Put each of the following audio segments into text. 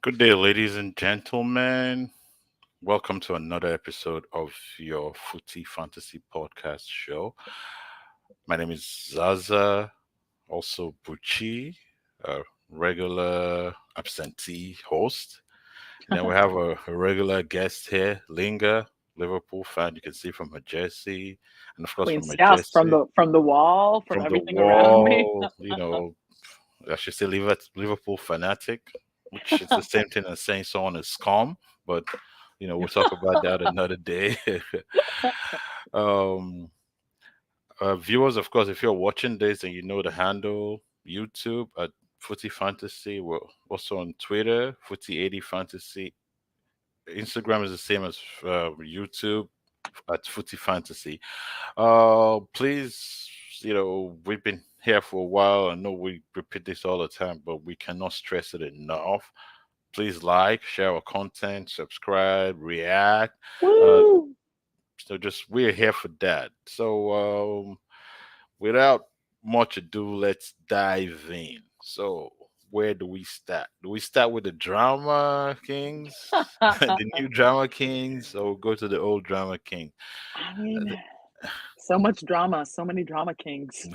Good day, ladies and gentlemen. Welcome to another episode of your Footy Fantasy Podcast show. My name is Zaza, also Bucci, a regular absentee host. And then we have a regular guest here, Linga, Liverpool fan. You can see from her jersey, and of course from Queen's her yes, jersey, from the wall, from from the everything around me. wall. I should say Liverpool fanatic, which is the same thing as saying someone is scum, but we'll talk about that another day. um, Viewers, of course, if you're watching this and you know the handle, YouTube at Footy Fantasy, we're also on Twitter, Footy80 Fantasy. Instagram is the same as YouTube at Footy Fantasy. Please, we've been here for a while. I know we repeat this all the time, but we cannot stress it enough. Please like, share our content, subscribe, react. Uh, Woo! so just we're here for that. So without much ado, let's dive in. So where do we start? Do we start with the drama kings, the new drama kings, or go to the old drama king? I mean, so much drama, so many drama kings.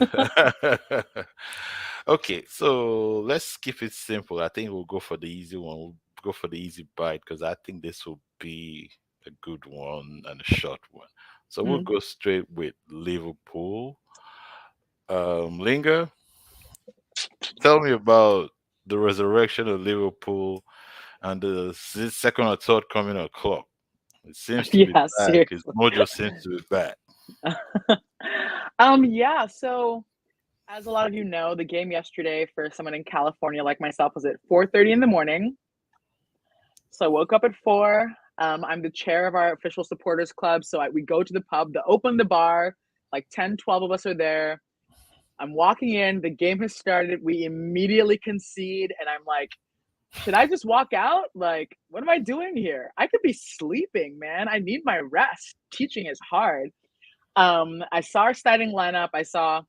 Okay, so let's keep it simple. I think we'll go for the easy one. We'll go for the easy bite because I think this will be a good one and a short one. So we'll Mm. go straight with Liverpool. Linger, tell me about the resurrection of Liverpool and the second or third coming of Klopp. It seems to be Yeah, back. His seriously. mojo seems to be back. Yeah, so as a lot of you know, the game yesterday for someone in California like myself was at 4:30 in the morning. So I woke up at 4. I'm the chair of our official supporters club, so we go to the pub to open the bar. Like 10, 12 of us are there. I'm walking in, the game has started. We immediately concede, and I'm like, should I just walk out? Like, what am I doing here? I could be sleeping, man. I need my rest. Teaching is hard. I saw our starting lineup. I actually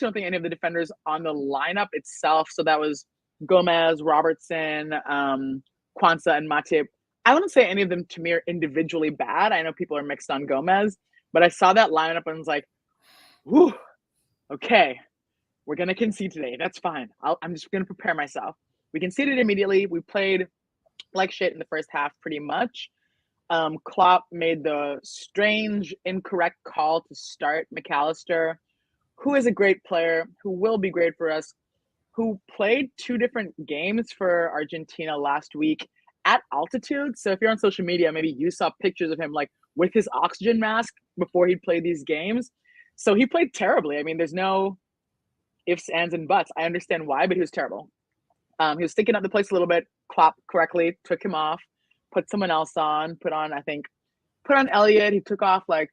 don't think any of the defenders on the lineup itself. So that was Gomez, Robertson, Kwanzaa, and Matip. I wouldn't say any of them to me are individually bad. I know people are mixed on Gomez, but I saw that lineup and was like, whew, okay, we're going to concede today. That's fine. I'm just going to prepare myself. We conceded immediately. We played like shit in the first half pretty much. Klopp made the strange, incorrect call to start McAllister, who is a great player, who will be great for us, who played 2 different games for Argentina last week at altitude. So if you're on social media, maybe you saw pictures of him like with his oxygen mask before he'd play these games. So he played terribly. I mean, there's no ifs, ands, and buts. I understand why, but he was terrible. He was sticking up the place a little bit. Klopp correctly took him off, put someone else on, put on Elliott. He took off like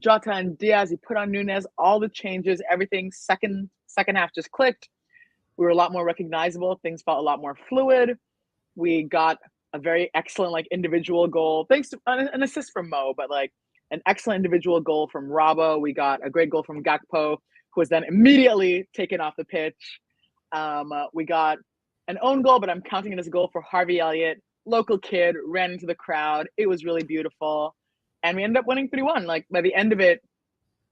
Jota and Diaz. He put on Nunez. All the changes, everything. Second half just clicked. We were a lot more recognizable. Things felt a lot more fluid. We got a very excellent like individual goal, thanks to an assist from Mo, but like an excellent individual goal from Robbo. We got a great goal from Gakpo, who was then immediately taken off the pitch. We got an own goal, but I'm counting it as a goal for Harvey Elliott, local kid, ran into the crowd. It was really beautiful. And we ended up winning 3-1. Like by the end of it,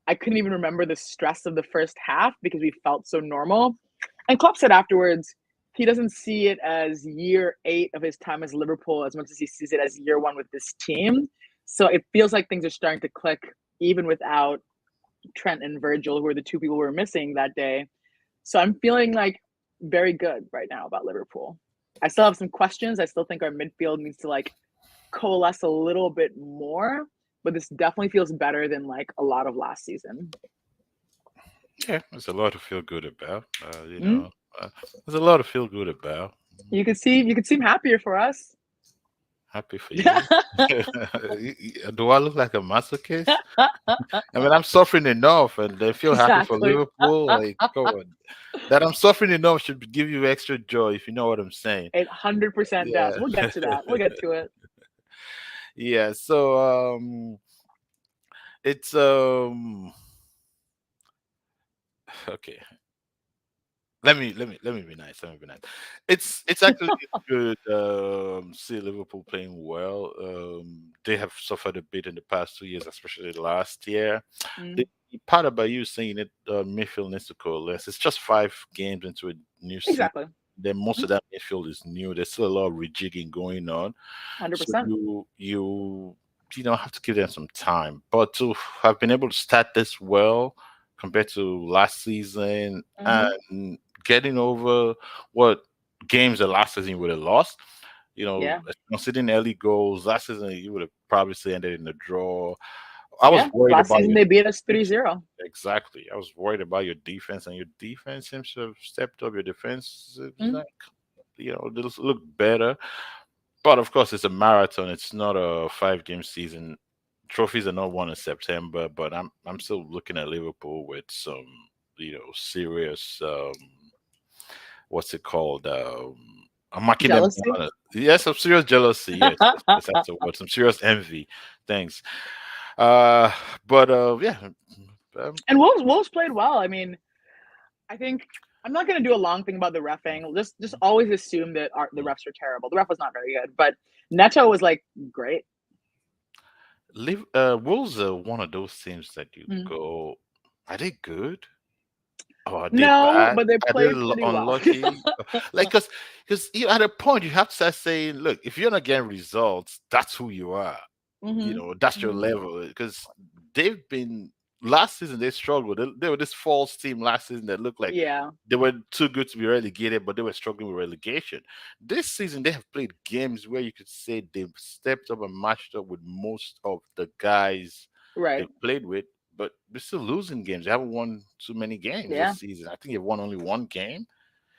I couldn't even remember the stress of the first half because we felt so normal. And Klopp said afterwards, he doesn't see it as year 8 of his time as Liverpool as much as he sees it as year 1 with this team. So it feels like things are starting to click even without Trent and Virgil, who were the 2 people we were missing that day. So I'm feeling like very good right now about Liverpool. I still have some questions. I still think our midfield needs to like coalesce a little bit more, but this definitely feels better than like a lot of last season. Yeah, there's a lot to feel good about. Mm? There's a lot to feel good about. You could seem happier for us. Happy for you. Do I look like a masochist? I mean, I'm suffering enough, and they feel happy for Exactly. Liverpool. Like, come on, that I'm suffering enough should give you extra joy, if you know what I'm saying. It 100% does. Yeah, We'll get to that. We'll get to it. yeah. So, it's okay. let me be nice. Let me be nice. It's actually good. See Liverpool playing well. They have suffered a bit in the past 2 years, especially last year. The Mm, part about you saying it, midfield needs to coalesce. It's just 5 games into a new season. exactly. Then most of that midfield is new. There's still a lot of rejigging going on. So 100%. you have to give them some time. But to have been able to start this well compared to last season Hmm. and getting over what games the last season you would have lost, Yeah. considering early goals last season, you would have probably still ended in a draw. I was Yeah. worried Last about season your they beat us three defense. zero. Exactly. I was worried about your defense, and your defense seems to have stepped up. Your defense is Mm, like, they look better. But of course, it's a marathon. It's not a 5 game season. Trophies are not won in September, but I'm still looking at Liverpool with some, serious what's it called? I'm marking them jealousy. down. Yes, some serious jealousy. Yes, yes, that's the word. Some serious envy. Thanks. Uh, but yeah, And Wolves played well. I mean, I think I'm not going to do a long thing about the refing. Just always assume that the refs are terrible. The ref was not very good, but Neto was like great. Wolves are one of those teams that you Mm. go, are they good? Or are they No, bad? but they Are they played pretty well. unlucky? Like, because at a point you have to start saying, look, if you're not getting results, that's who you are. Hmm. That's your Hmm. level. Because they've been last season they struggled. They were this false team last season that looked like Yeah. they were too good to be relegated, but they were struggling with relegation. This season they have played games where you could say they've stepped up and matched up with most of the guys Right. they've played with, but they're still losing games. They haven't won too many games Yeah. this season. I think they've won only one game.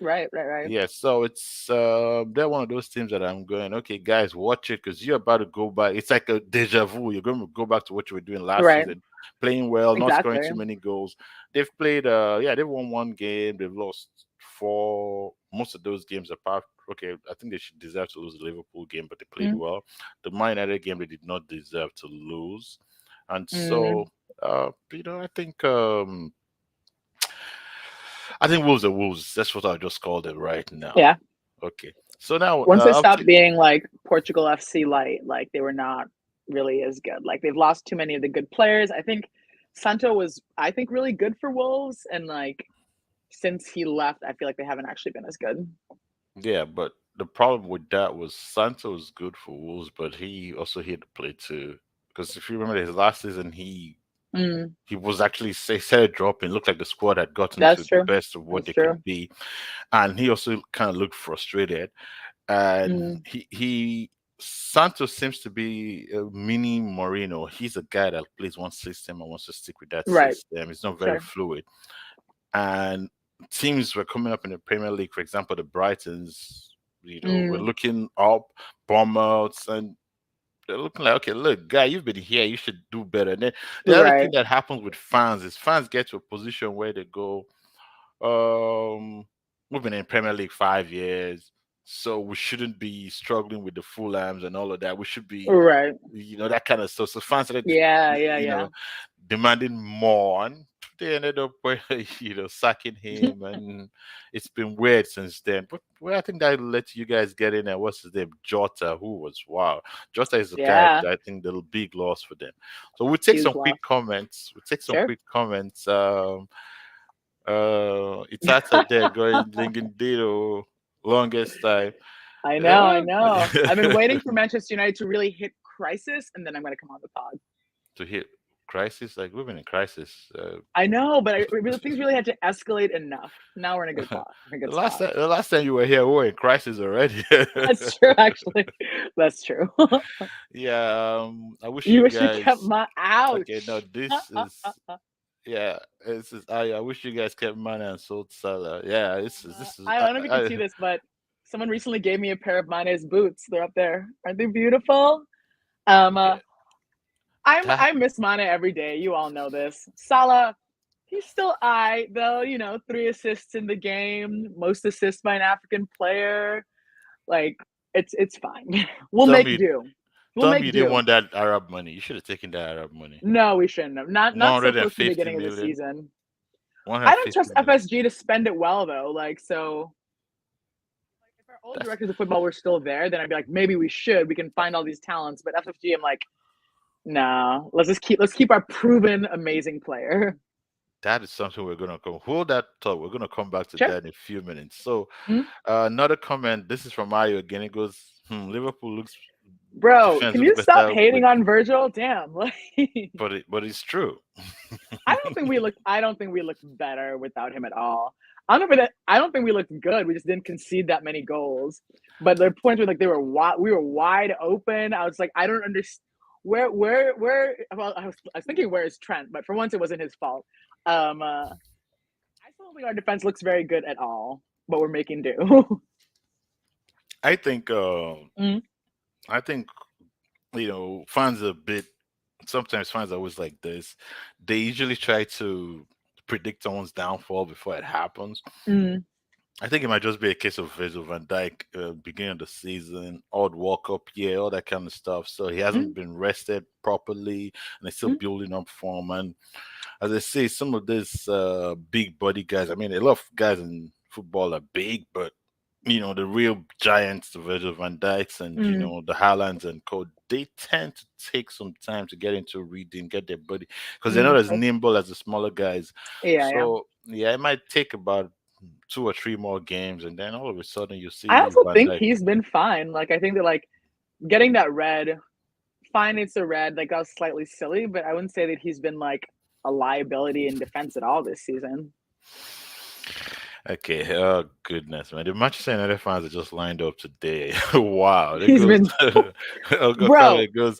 Right. Right. Right. Yeah, so it's they're one of those teams that I'm going, okay, guys, watch it because you're about to go back. It's like a deja vu. You're going to go back to what you were doing last Right. season, playing well, not scoring Exactly. too many goals. They've played yeah, they've won one game, they've lost four. Most of those games apart, okay, I think they should deserve to lose the Liverpool game, but they played Mm. well. The Man United game they did not deserve to lose. And so Mm. I think Wolves are Wolves. That's what I just called it right now. Yeah. Okay. So now, Once they stopped being like Portugal FC light, like they were not really as good. Like they've lost too many of the good players. I think Santo was, I think, really good for Wolves, and like since he left, I feel like they haven't actually been as good. yeah, but the problem with that was Santo was good for Wolves, but he also had to play too. Because if you remember his last season, Mm, he was actually started dropping. Looked like the squad had gotten to that's the true. best of what That's they could true. be, and he also kind of looked frustrated. And Mm, he Santos seems to be a mini Moreno. He's a guy that plays one system and wants to stick with that right. system. He's not very Sure. fluid. And teams were coming up in the Premier League, for example, the Brightons, were Mm, looking up, Bournemouths, and they're looking like, okay, look, guy, you've been here, you should do better. And then the other thing right. that happens with fans is fans get to a position where they go, we've been in Premier League 5 years, so we shouldn't be struggling with the Fulhams and all of that. We should be, Right. that kind of stuff. So fans started, Yeah. Yeah. you Yeah. know, demanding more, and they ended up, sacking him, and it's been weird since then. But well, I think that let you guys get in there. What's his name, Jota, who was wow. Jota is the guy Yeah. that I think the big loss for them. So we'll take Huge some loss. quick comments. We'll take some Sure. quick comments. It's out there going Dingindito longest time. I know. I Uh, know. I've been waiting for Manchester United to really hit crisis, and then I'm going to come on the pod. to hit crisis, like we've been in crisis. I know, but things really had to escalate enough. Now we're in a good the spot. In a good spot. last time you were here, we were in crisis already. That's true, actually. That's true. Yeah, I wish You you wish you kept guys. my Okay, no, ouch. this is yeah. This is I wish you guys kept money and sold Salah. Yeah, this is I don't know if you can see this, but someone recently gave me a pair of Mane's boots. They're up there. Aren't they beautiful? Um, uh, yeah. That I miss Mane every day. You all know this. Salah, he's still though. 3 assists in the game, most assists by an African player. Like it's fine. We'll tell make me do. We'll tell me you make didn't do. want that Arab money. You should have taken that Arab money. No, we shouldn't have. Not One so hundred and close to the fifty beginning of the million. season. I don't 150 trust million. FSG to spend it well though. Like so, if our old That's directors of football were still there, then I'd be like, maybe we should. We can find all these talents. But FSG, I'm like, nah. Let's keep our proven amazing player. that is something we're gonna go hold that thought. We're gonna come back to Sure. that in a few minutes. So Mhm. another comment. This is from Mario again. It goes, Liverpool looks Bro, defense can looks you stop better hating with, on Virgil? Damn. Like, but it's true. I don't think we looked better without him at all. I don't think we looked good. We just didn't concede that many goals. But the points were like we were wide open. I was like, I don't understand where. Well, I was thinking where is Trent, but for once it wasn't his fault. I still don't think our defense looks very good at all, but we're making do. I think Mm, I think fans are a bit sometimes fans are always like this. They usually try to predict someone's downfall before it happens. mm, I think it might just be a case of Virgil van Dijk, beginning of the season, odd walk up year, all that kind of stuff. So he hasn't mm, been rested properly, and he's still mm, building up form. And as I say, some of these big body guys. I mean, a lot of guys in football are big, but the real giants, the Virgil van Dijks and mm. the Haalands and co, they tend to take some time to get into reading, get their body because they're not as Sure. nimble as the smaller guys. Yeah, yeah. So yeah, it might take about 2 or 3 more games, and then all of a sudden you I see also Van think Dijk. he's been fine. Like I think that like getting that red, fine, it's a red. Like that was slightly silly, but I wouldn't say that he's been like a liability in defense at all this season. Okay, oh goodness, man. The Manchester United fans are just lined up today. Wow. It He's goes been, Oga Kame, bro. it goes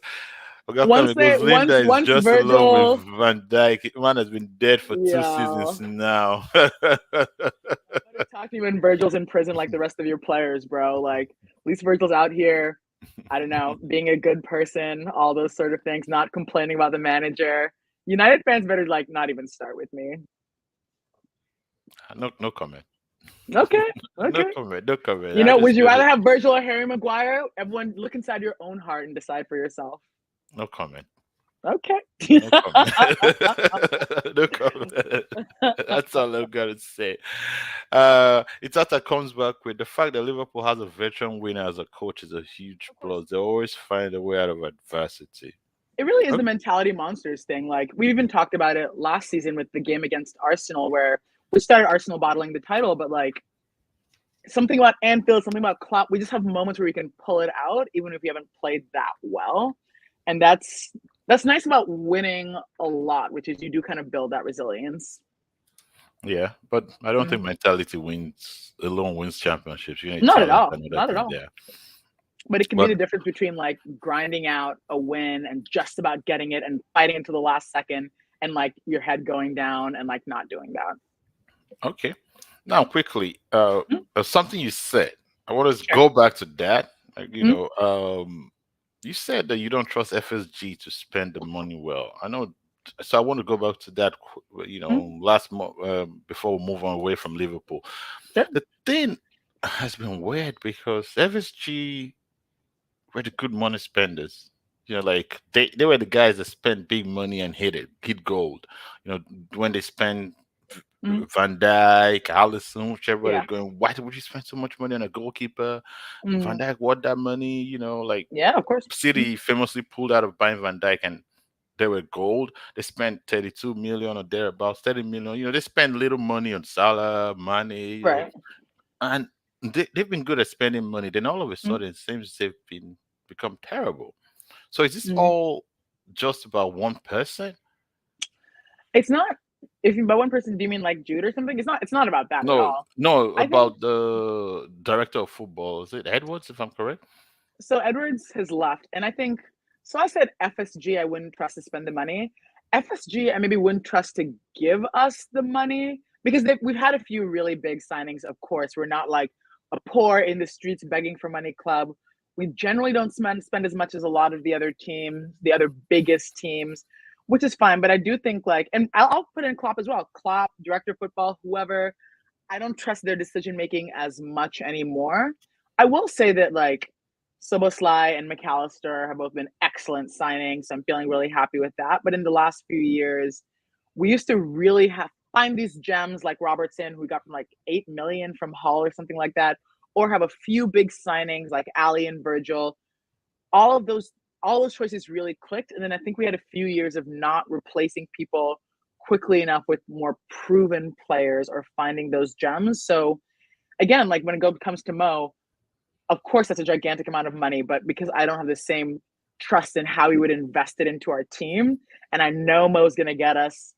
Oga Kame, it goes Linda is Once just in love with Virgil, Van Dyke. Man has been dead for 2 seasons yeah. now. Better talk to you when Virgil's in prison like the rest of your players, bro. Like at least Virgil's out here. I don't know, being a good person, all those sort of things, not complaining about the manager. United fans better like not even start with me. No comment. Okay, No okay. comment. No comment. You I know, would just you feel rather that have Virgil or Harry Maguire? Everyone, look inside your own heart and decide for yourself. no comment. Okay. No comment. No comment. That's all I'm gonna say. Itata comes back with the fact that Liverpool has a veteran winner as a coach is a huge Of course. plus. They always find a way out of adversity. It really is Okay. the mentality monsters thing. Like we even talked about it last season with the game against Arsenal, where we started Arsenal bottling the title, but like something about Anfield, something about Klopp, we just have moments where we can pull it out, even if we haven't played that well, and that's nice about winning a lot, which is you do kind of build that resilience. Yeah, but I don't Mm. think mentality wins alone wins championships. You need Not at talent all, and other not at things all. there. But it can be But the difference between like grinding out a win and just about getting it and fighting until the last second and like your head going down and like not doing that. okay. Now quickly, Mm, something you said. I want to sure. go back to that. Like, Mm, you said that you don't trust FSG to spend the money well. I know, so I want to go back to that. mm, Last month before we move on away from Liverpool, sure. the thing has been weird because FSG were the good money spenders. Like they were the guys that spent big money and hit gold. When they spend Mm, Van Dijk, Allison, whichever they're yeah. going, why would you spend so much money on a goalkeeper? Van Mm, Dijk, what that money, like yeah, of course. Mm, City famously pulled out of buying Van Dijk and they were gold. They spent 32 million or thereabouts, 30 million. They spend little money on Salah, Mane, right. and they've been good at spending money. Then all of a Mm, sudden, it seems they've become terrible. So is this mm. all just about one person? It's not. If you by one person, do you mean like Jude or something? It's not about that at No, all. no, I think about the director of football. Is it Edwards, if I'm correct? so. Edwards has left, and I think so. I said FSG. I wouldn't trust to spend the money. FSG, I maybe wouldn't trust to give us the money because we've had a few really big signings. Of course, we're not like a poor in the streets begging for money club. We generally don't spend as much as a lot of the other teams, the other biggest teams, which is fine. But I do think like, and I'll put in Klopp as well. Klopp, director of football, whoever. I don't trust their decision making as much anymore. I will say that like Soboslai and McAllister have both been excellent signings. So I'm feeling really happy with that. But in the last few years, we used to really have find these gems like Robertson, who we got from like 8 million from Hull or something like that, or have a few big signings like Ali and Virgil. All of those, all those choices really clicked, and then I think we had a few years of not replacing people quickly enough with more proven players or finding those gems. So again, like when it comes to Mo, of course that's a gigantic amount of money, but because I don't have the same trust in how he would invest it into our team, and I know Mo's going to get us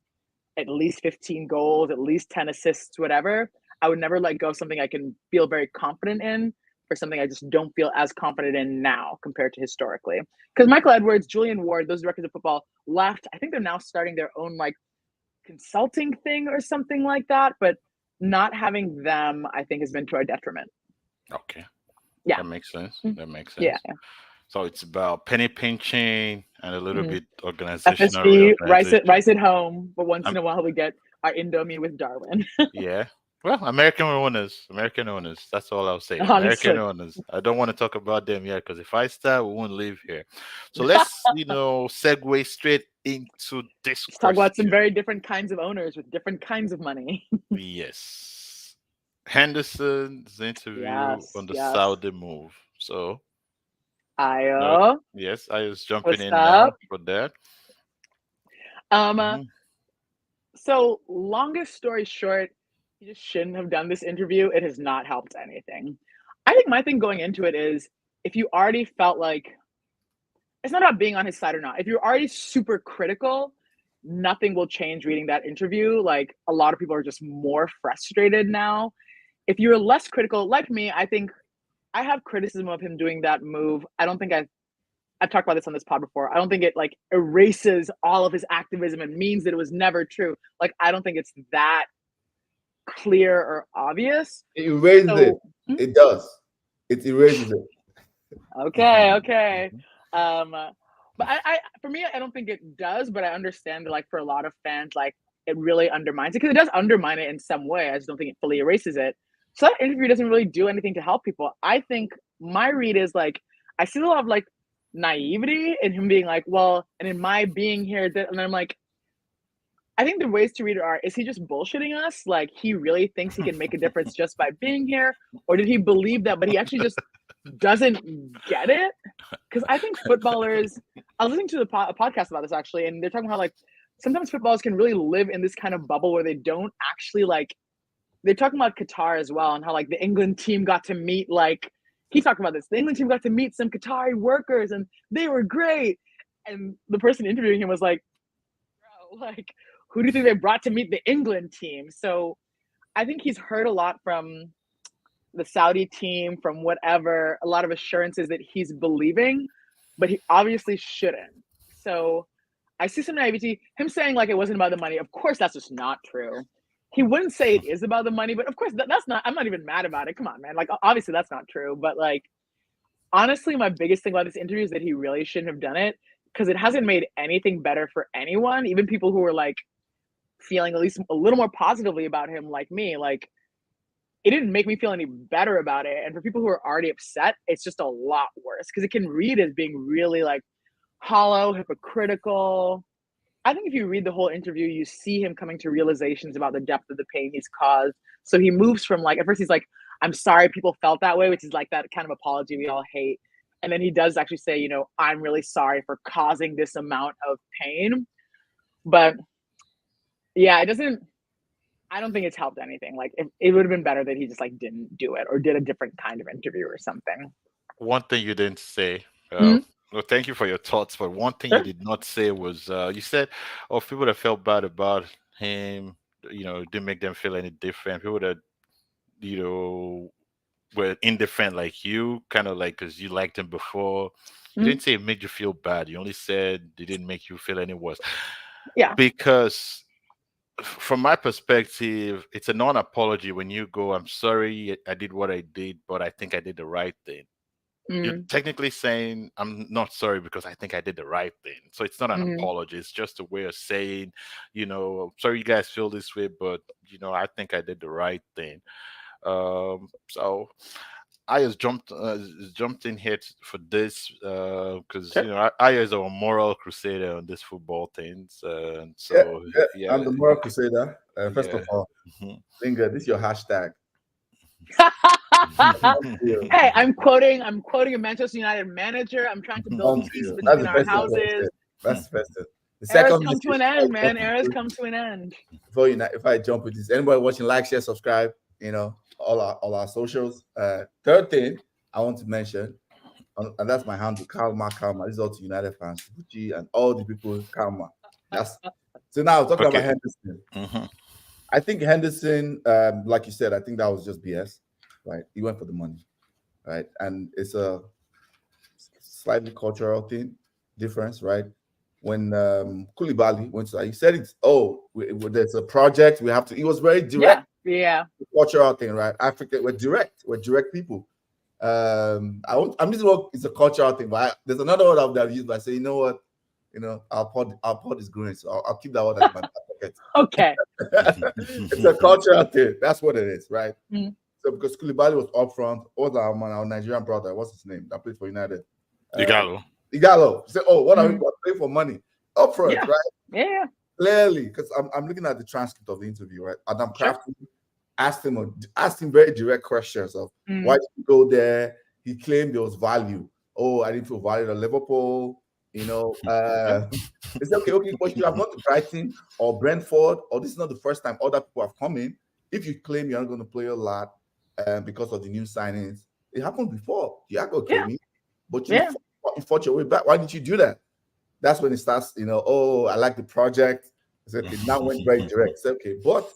at least 15 goals, at least 10 assists, whatever, I would never let go of something I can feel very confident in for something I just don't feel as confident in now compared to historically. Because Michael Edwards, Julian Ward, those directors of football left. I think they're now starting their own like consulting thing or something like that. But not having them, I think, has been to our detriment. Okay, Yeah. that makes sense. That makes Yeah. sense. So it's about penny pinching and a little Mm-hmm. bit organizational FSG, reorganization. rice at home, but once Um, in a while we get our Indomie with Darwin. yeah. Well, American owners, American owners. That's all I'll say. American Honestly, owners. I don't want to talk about them yet because if I start, we won't live here. So let's, segue straight into this let's talk about some question. very different kinds of owners with different kinds of money. Yes. Henderson's interview Yes, on the yes. Saudi move. So, no, Ayo, yes, I was jumping what's in now up? for that. Um, Mhm. so longest story short, you just shouldn't have done this interview. It has not helped anything. I think my thing going into it is if you already felt like it's not about being on his side or not. If you're already super critical, nothing will change reading that interview. Like a lot of people are just more frustrated now. If you're less critical, like me, I think I have criticism of him doing that move. I don't think I've talked about this on this pod before. I don't think it like erases all of his activism and means that it was never true. Like I don't think it's that clear or obvious. It erases it. So It does. It erases it. okay, okay. Um, but I, for me, I don't think it does. But I understand that, like, for a lot of fans, like, it really undermines it because it does undermine it in some way. I just don't think it fully erases it. So that interview doesn't really do anything to help people. I think my read is like I see a lot of like naivety in him being like, well, and in my being here, and I'm like, I think the ways to read it are: is he just bullshitting us? Like he really thinks he can make a difference just by being here, or did he believe that, but he actually just doesn't get it? Because I think footballers, I was listening to a podcast about this actually, and they're talking about like sometimes footballers can really live in this kind of bubble where they don't actually like. They're talking about Qatar as well, and how like the England team got to meet like he talked about this. The England team got to meet some Qatari workers, and they were great. And the person interviewing him was like, "Bro, like, who do you think they brought to meet the England team?" So I think he's heard a lot from the Saudi team, from whatever, a lot of assurances that he's believing, but he obviously shouldn't. So I see some naivety. Him saying like it wasn't about the money, of course, that's just not true. He wouldn't say it is about the money, but of course, that's not, I'm not even mad about it. Come on, man. Like, obviously, that's not true. But like, honestly, my biggest thing about this interview is that he really shouldn't have done it because it hasn't made anything better for anyone, even people who were like feeling at least a little more positively about him, like me. Like, it didn't make me feel any better about it. And for people who are already upset, it's just a lot worse because it can read as being really like hollow, hypocritical. I think if you read the whole interview, you see him coming to realizations about the depth of the pain he's caused. So he moves from like, at first he's like, I'm sorry people felt that way, which is like that kind of apology we all hate. And then he does actually say, I'm really sorry for causing this amount of pain. But yeah, I don't think it's helped anything. Like it would have been better that he just like didn't do it or did a different kind of interview or something. One thing you didn't say. Mm-hmm. Well, thank you for your thoughts. But one thing you Sure. did not say was you said, "Oh, people that felt bad about him, didn't make them feel any different. People that you know were indifferent like you, kind of like because you liked him before. You Mm-hmm. didn't say it made you feel bad. You only said it didn't make you feel any worse. Yeah. Because from my perspective, it's a non-apology when you go, "I'm sorry, I did what I did, but I think I did the right thing." You're Mm-hmm. technically saying, "I'm not sorry because I think I did the right thing." So it's not an Mm-hmm. apology. It's just a way of saying, sorry you guys feel this way, but I think I did the right thing. So Ayers jumped in here for this because Sure. Ayers is our moral crusader on this football things, and Yeah, so yeah. yeah, I'm the moral crusader. First of yeah. all, Linger, this is your hashtag. On to you. Hey, I'm quoting a Manchester United manager. I'm trying to build On to peace you. That's between the our first thing I houses. said. That's the first thing. The Eras second come to message an end, man. Eras come to an end. if I jump with this, anybody watching, like, share, subscribe. All our socials. Third thing I want to mention, and that's my handle, Karma. This is all to United fans, Gucci, and all the people, Karma. That's so now talking about Okay. Henderson. Mhm. I think Henderson, like you said, I think that was just BS, right? He went for the money, right? And it's a slightly cultural thing, difference, right? When Koulibaly went to, he said it's there's a project we have to. He was very direct, Yeah. cultural thing, right? Africa, we're direct people. I'm using what it's a cultural thing, but there's another word I've used by saying, you know what, our pod is growing, so I'll keep that word at my pocket. Okay. It's a cultural thing. That's what it is, right? Mm. So because Koulibaly was up front, what our man, our Nigerian brother, what's his name? That played for United. Igalo. Igalo. Say, oh, what are we Mm. paying for money? Up front, Yeah. right? Yeah. Clearly, because I'm looking at the transcript of the interview, right? Adam Sure. Crafton asked him very direct questions of Mm. why did you go there? He claimed there was value. Oh, I didn't feel valued at Liverpool. It's okay, but you have gone to Brighton or Brentford, or this is not the first time other people have come in. If you claim you're not going to play a lot because of the new signings, it happened before. Diago Yeah. came in, but Yeah. you fought your way back. Why didn't you do that? That's when it starts, oh, I like the project. It's okay, now went very direct. It's okay, but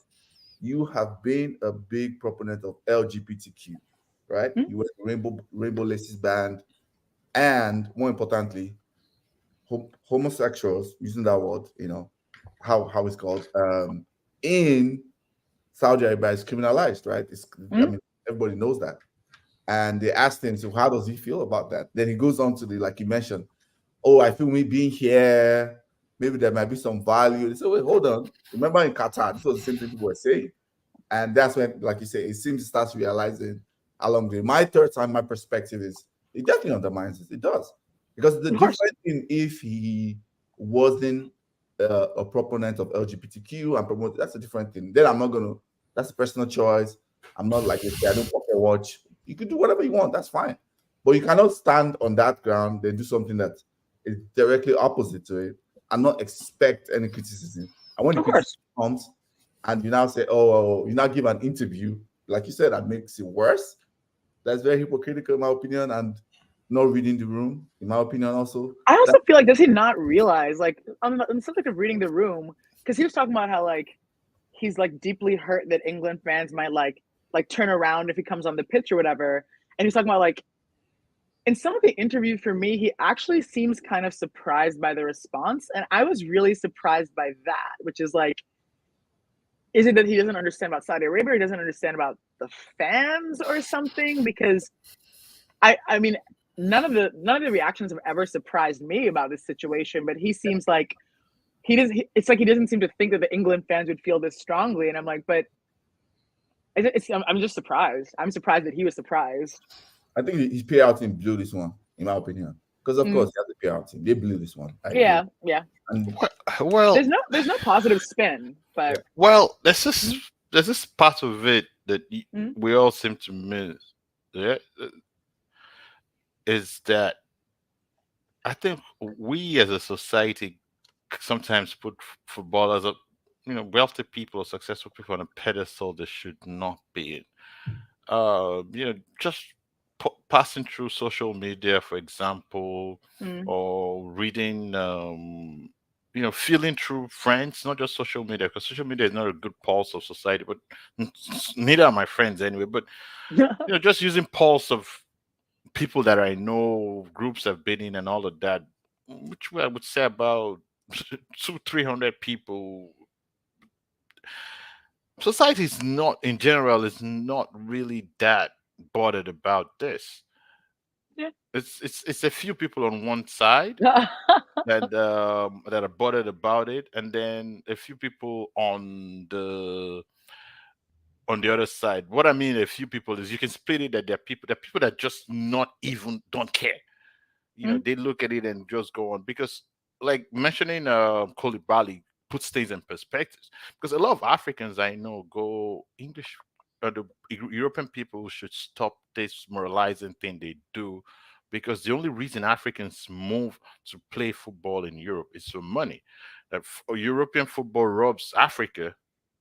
you have been a big proponent of LGBTQ, right? Mm. You were Rainbow Laces band, and more importantly, homosexuals, using that word, how it's called, in Saudi Arabia is criminalized, right? I mean, everybody knows that. And they asked him, so how does he feel about that? Then he goes on to like you mentioned, oh, I feel me being here, maybe there might be some value. They said, wait, hold on. Remember in Qatar, this was the same thing people were saying. And that's when, like you say, it seems to start realizing along the way. My third time, my perspective is it definitely undermines it. It does. Because the Of course. different thing if he wasn't a proponent of LGBTQ and promote, that's a different thing. Then I'm not gonna, that's a personal choice. I'm not like, okay, I don't pocket watch. You could do whatever you want, that's fine. But you cannot stand on that ground, then do something that is directly opposite to it and not expect any criticism. And when the Of course. criticism comes, and you now say, oh, you now give an interview, like you said, that makes it worse. That's very hypocritical, in my opinion, and not reading the room, in my opinion, also. I also feel like, does he not realize, like, on the subject of reading the room, because he was talking about how, like, he's, like, deeply hurt that England fans might, like turn around if he comes on the pitch or whatever. And he's talking about, like, in some of the interviews for me, he actually seems kind of surprised by the response. And I was really surprised by that, which is, like, is it that he doesn't understand about Saudi Arabia, or he doesn't understand about the fans or something? Because I mean, none of the reactions have ever surprised me about this situation, but he seems like it's like he doesn't seem to think that the England fans would feel this strongly. And I'm like, but I'm just surprised. I'm surprised that he was surprised. I think his payout team blew this one, in my opinion. Because of course, he has a payout team. They blew this one. Yeah. And Well, there's no positive spin, but well, there's this part of it that Mhm. we all seem to miss. Yeah, is that I think we as a society sometimes put footballers up, wealthy people or successful people on a pedestal they should not be in. Just passing through social media, for example, or reading, feeling through friends, not just social media, because social media is not a good pulse of society, but neither are my friends anyway. But just using pulse of people that I know, groups I've been in, and all of that, which I would say about 300 people. Society is not, in general, is not really that bothered about this. Yeah. It's a few people on one side that are bothered about it, and then a few people on the on the other side. What I mean, a few people is you can split it that there are people that just not even don't care. They look at it and just go on because, like mentioning Koulibaly puts things in perspective. Because a lot of Africans I know go English, the European people should stop this moralizing thing they do, because the only reason Africans move to play football in Europe is for money. That European football robs Africa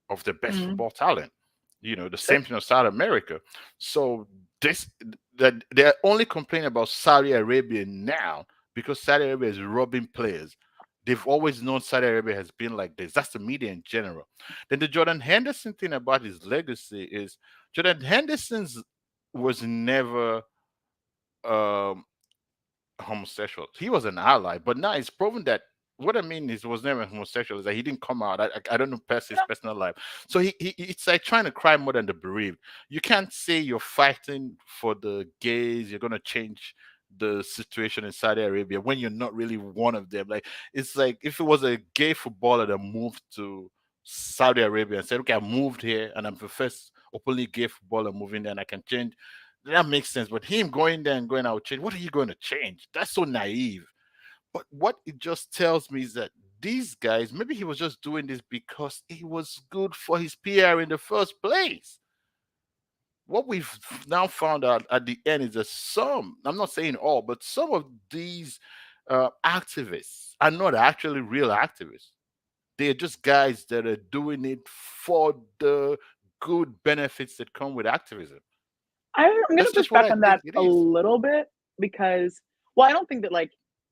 of the best Mm-hmm. football talent. The same thing of South America. So this that they're only complaining about Saudi Arabia now because Saudi Arabia is robbing players. They've always known Saudi Arabia has been like this. That's the media in general. Then the Jordan Henderson thing about his legacy is Jordan Henderson's was never um homosexual. He was an ally, but now it's proven that what I mean is was never homosexual is that he didn't come out. I don't know his personal life. So he it's like trying to cry more than the bereaved. You can't say you're fighting for the gays, you're gonna change the situation in Saudi Arabia when you're not really one of them. Like it's like if it was a gay footballer that moved to Saudi Arabia and said, okay, I moved here and I'm the first openly gay footballer moving there and I can change, that makes sense. But him going there and going out change, what are you going to change? That's so naive. But what it just tells me is that these guys, maybe he was just doing this because it was good for his PR in the first place. What we've now found out at the end is that some, I'm not saying all, but some of these activists are not actually real activists. They're just guys that are doing it for the good benefits that come with activism. I'm going That's to push just what back I on that think it a is. little bit because, well, I don't think that like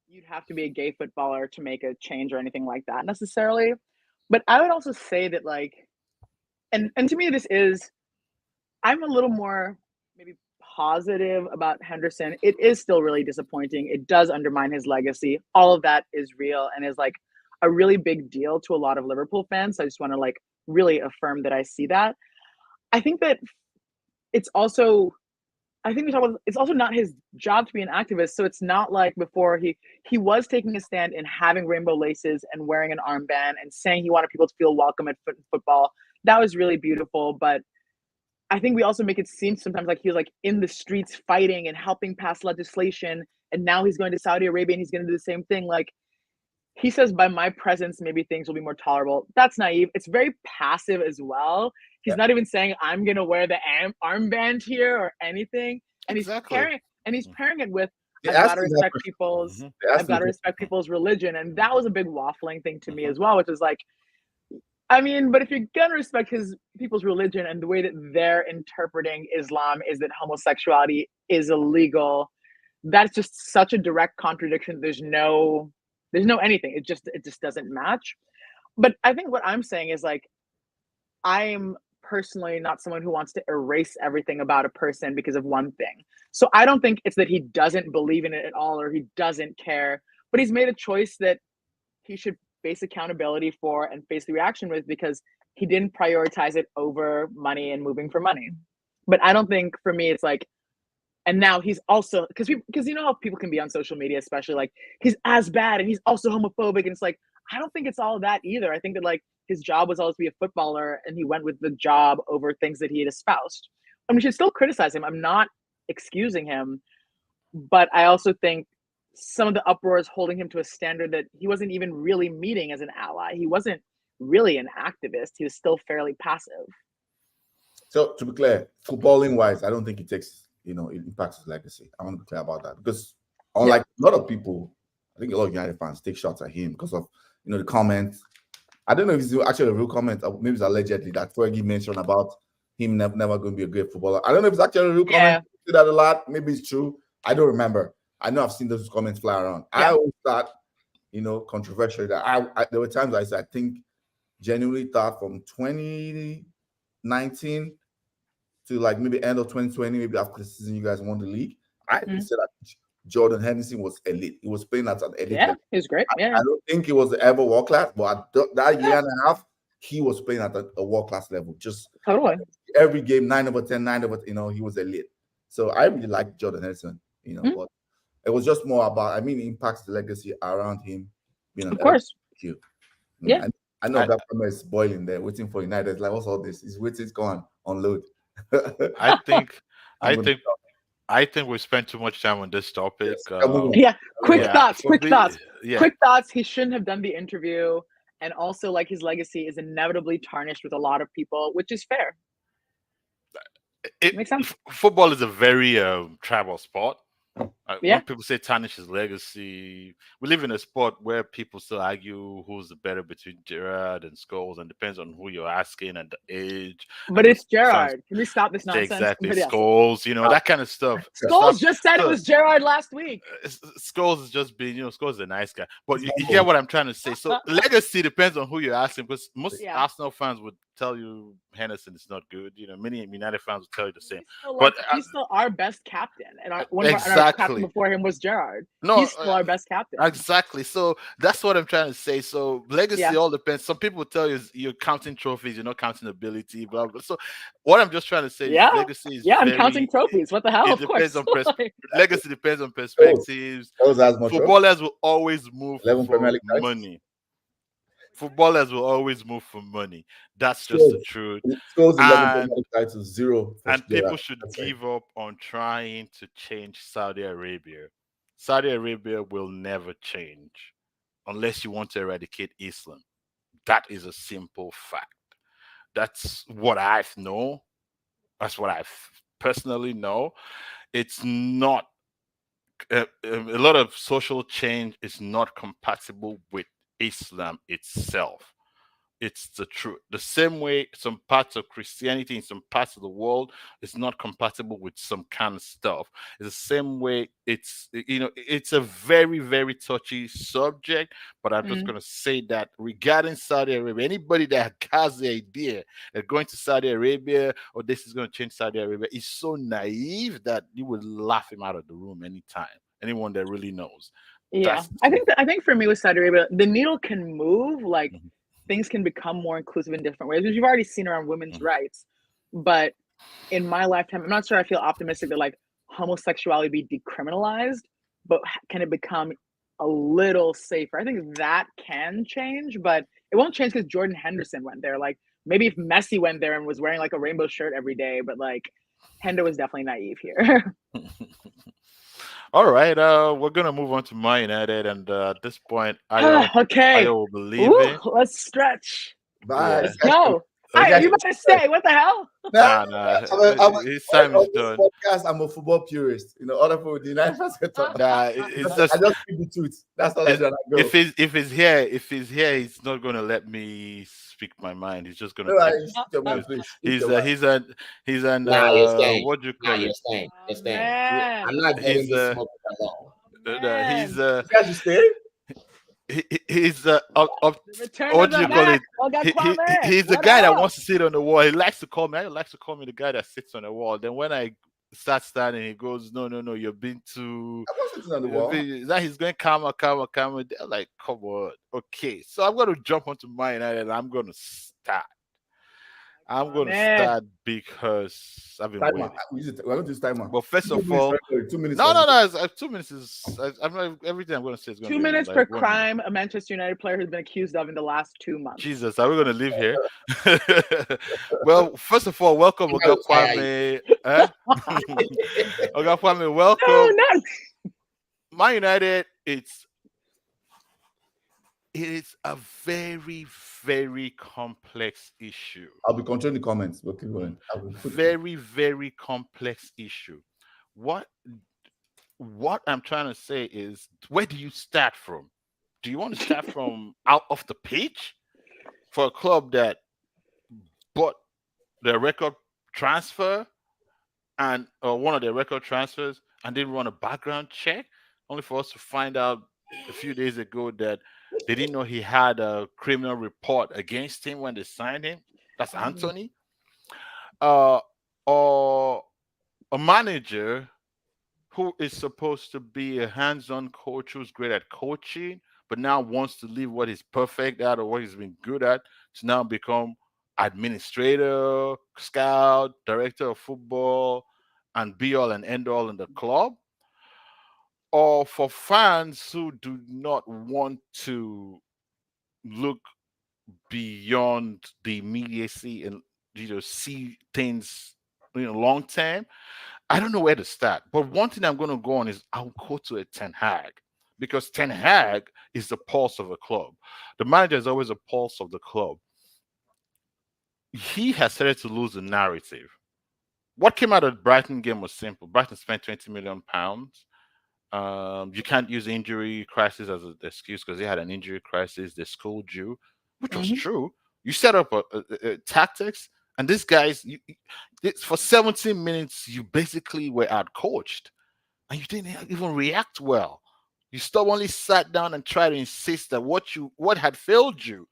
you'd have to be a gay footballer to make a change or anything like that necessarily. But I would also say that like, and to me, this is, I'm a little more maybe positive about Henderson. It is still really disappointing. It does undermine his legacy. All of that is real and is like a really big deal to a lot of Liverpool fans. So I just want to like really affirm that I see that. I think that it's also, I think we talk about, it's also not his job to be an activist. So it's not like before he was taking a stand in having rainbow laces and wearing an armband and saying he wanted people to feel welcome at football. That was really beautiful. But I think we also make it seem sometimes like he was like in the streets fighting and helping pass legislation. And now he's going to Saudi Arabia and he's going to do the same thing. Like he says, by my presence, maybe things will be more tolerable. That's naive. It's very passive as well. He's not even saying I'm going to wear the armband here or anything. And Exactly. he's pairing it with They I've got asked to him that respect question. people's They I've asked got to him respect people's religion. And that was a big waffling thing to me as well, which is like, I mean, but if you're gonna respect his people's religion and the way that they're interpreting Islam is that homosexuality is illegal, that's just such a direct contradiction. There's no anything. It just doesn't match. But I think what I'm saying is like I'm personally not someone who wants to erase everything about a person because of one thing. So I don't think it's that he doesn't believe in it at all or he doesn't care, but he's made a choice that he should face accountability for and face the reaction with because he didn't prioritize it over money and moving for money. But I don't think for me it's like, and now he's also because you know how people can be on social media, especially like he's as bad and he's also homophobic, and it's like I don't think it's all that either. I think that like his job was always to be a footballer, and he went with the job over things that he had espoused. And we should still criticize him. I'm not excusing him, but I also think some of the uproar is holding him to a standard that he wasn't even really meeting as an ally. He wasn't really an activist. He was still fairly passive. So to be clear, footballing wise, I don't think it takes, it impacts his legacy. I want to be clear about that because unlike a lot of people, I think a lot of United fans take shots at him because of, the comments. I don't know if it's actually a real comment, or maybe it's allegedly that Fergie mentioned about him never going to be a great footballer. I don't know if it's actually a real comment. I see that a lot. Maybe it's true. I don't remember. I know I've seen those comments fly around. I always thought, controversial that I there were times I said I think genuinely thought from 2019 to like maybe end of 2020, maybe after the season you guys won the league. I said that Jordan Henderson was elite. He was playing at an elite level. He was great. I don't think he was ever world class, but that year and a half, he was playing at a world class level. Just totally every game, 9 over 10, 9 over, he was elite. So I really like Jordan Henderson, but it was just more about, it impacts the legacy around him being an of course. LGBTQ. Yeah. I know I, that farmer is boiling there, waiting for United. Like, what's all this? He's waiting to go on unload. I think, I'm I going to think, I think we spent too much time on this topic. yes. Come on. Yeah, quick Yeah, thoughts, for quick me, thoughts, yeah, quick thoughts. He shouldn't have done the interview, and also like his legacy is inevitably tarnished with a lot of people, which is fair. Makes sense. football is a very tribal sport. When Yeah, people say tarnish his legacy, we live in a sport where people still argue who's the better between Gerrard and Scholes, and depends on who you're asking and the age. but And it's those fans Gerard. Can we stop this say nonsense? exactly But yes, Scholes, that kind of stuff. Scholes Stop. just said it So, was Gerard last week. Scholes is just being, Scholes is a nice guy. But He's you humble. get what I'm trying to say. So legacy depends on who you're asking, because most Yeah. Arsenal fans would tell you Henderson is not good. Many United fans would tell you the same. He's still, But he's still our best captain, and one of our captain exactly. before him was Gerard. No, He's still our best captain. exactly. So that's what I'm trying to say. So legacy Yeah. all depends. Some people tell you you're counting trophies, you're not counting ability, blah blah. So what I'm just trying to say Yeah. is legacy is Yeah, I'm very, counting trophies. What the hell? it Of depends course. on legacy depends on perspectives. Those has much. Footballers will always move 11 Premier for League titles. money. Footballers will always move for money. That's just the truth. Scholes 11 And Premier League titles, 0. for and people Gerrard. should That's right. give up on trying to change Saudi Arabia. Saudi Arabia will never change unless you want to eradicate Islam. That is a simple fact. That's what I know. That's what I personally know. It's not a lot of social change is not compatible with Islam itself. It's the truth. The same way some parts of Christianity in some parts of the world is not compatible with some kind of stuff. It's the same way it's a very, very touchy subject, but I'm just Mm. gonna say that regarding Saudi Arabia, anybody that has the idea that going to Saudi Arabia or this is gonna change Saudi Arabia is so naive that you would laugh him out of the room anytime. Anyone that really knows. Yeah, That's I think for me with Saudi Arabia, the needle can move. Like Mhm. things can become more inclusive in different ways, which you've already seen around women's Mhm. rights. But in my lifetime, I'm not sure I feel optimistic that like homosexuality be decriminalized, but can it become a little safer? I think that can change, but it won't change because Jordan Henderson went there. Like maybe if Messi went there and was wearing like a rainbow shirt every day, but like Hendo was definitely naive here. All right, we're gonna move on to Man United, and at this point, Okay. Ayo will be leaving. Let's stretch. Bye. Yeah. Let's go. Okay. Hey, you better stay. What the hell? Nah, his time is on this done. podcast, I'm a football purist. Other people, the United fans can talk. Nah, I it's just just speak the truth. That's all I do. I go. if he's here, he's not gonna let me speak my mind. He's just gonna No, take. you speak your mind, please. Speak He's your mind. he's an Nah, you're staying. what do you Nah, call you're it? staying. You're staying. Man. I'm not getting He's this smoke alone. he's You guys should stay. he's The return what of do the you call Mac. it? Olga He's Kwame. the What guy that up? wants to sit on the wall. He likes to call me. I likes to call me the guy that sits on the wall. Then when I start standing, he goes, "No, you're being too." I'm not sitting on the wall. That he's going calmer. They're like, come on, okay. So I'm going to jump onto Man United and I'm going to start. I'm going to Man. start because I've been Timer. waiting. We're going to use timer. But first 2 of minutes, all, sorry, 2 minutes. no. 2 minutes is. I'm not, everything I'm going to say is going to 2 be minutes like per 1 minute. crime a Manchester United player has been accused of in the last 2 months. Jesus, are we going to live here? Well, first of all, welcome, Oga Kwame. Oga Kwame, welcome. No. Man United, it is a very, very complex issue. I'll be controlling the comments. But keep going. Very, very complex issue. What I'm trying to say is, where do you start from? Do you want to start from out of the pitch for a club that bought their record transfer and one of their record transfers and didn't run a background check, only for us to find out a few days ago that they didn't know he had a criminal report against him when they signed him? That's Anthony. Or a manager who is supposed to be a hands-on coach who's great at coaching, but now wants to leave what he's perfect at or what he's been good at to now become administrator, scout, director of football, and be all and end all in the club. Or for fans who do not want to look beyond the immediacy and see things long term, I don't know where to start. But one thing I'm going to go on is I'll go to a Ten Hag, because Ten Hag is the pulse of a club. The manager is always a pulse of the club. He has started to lose the narrative. What came out of the Brighton game was simple. Brighton spent £20 million. You can't use injury crisis as an excuse, because they had an injury crisis. They schooled you, which was true. You set up a tactics, and these guys, for 17 minutes, you basically were out coached, and you didn't even react well. You stubbornly sat down and tried to insist that what had failed you.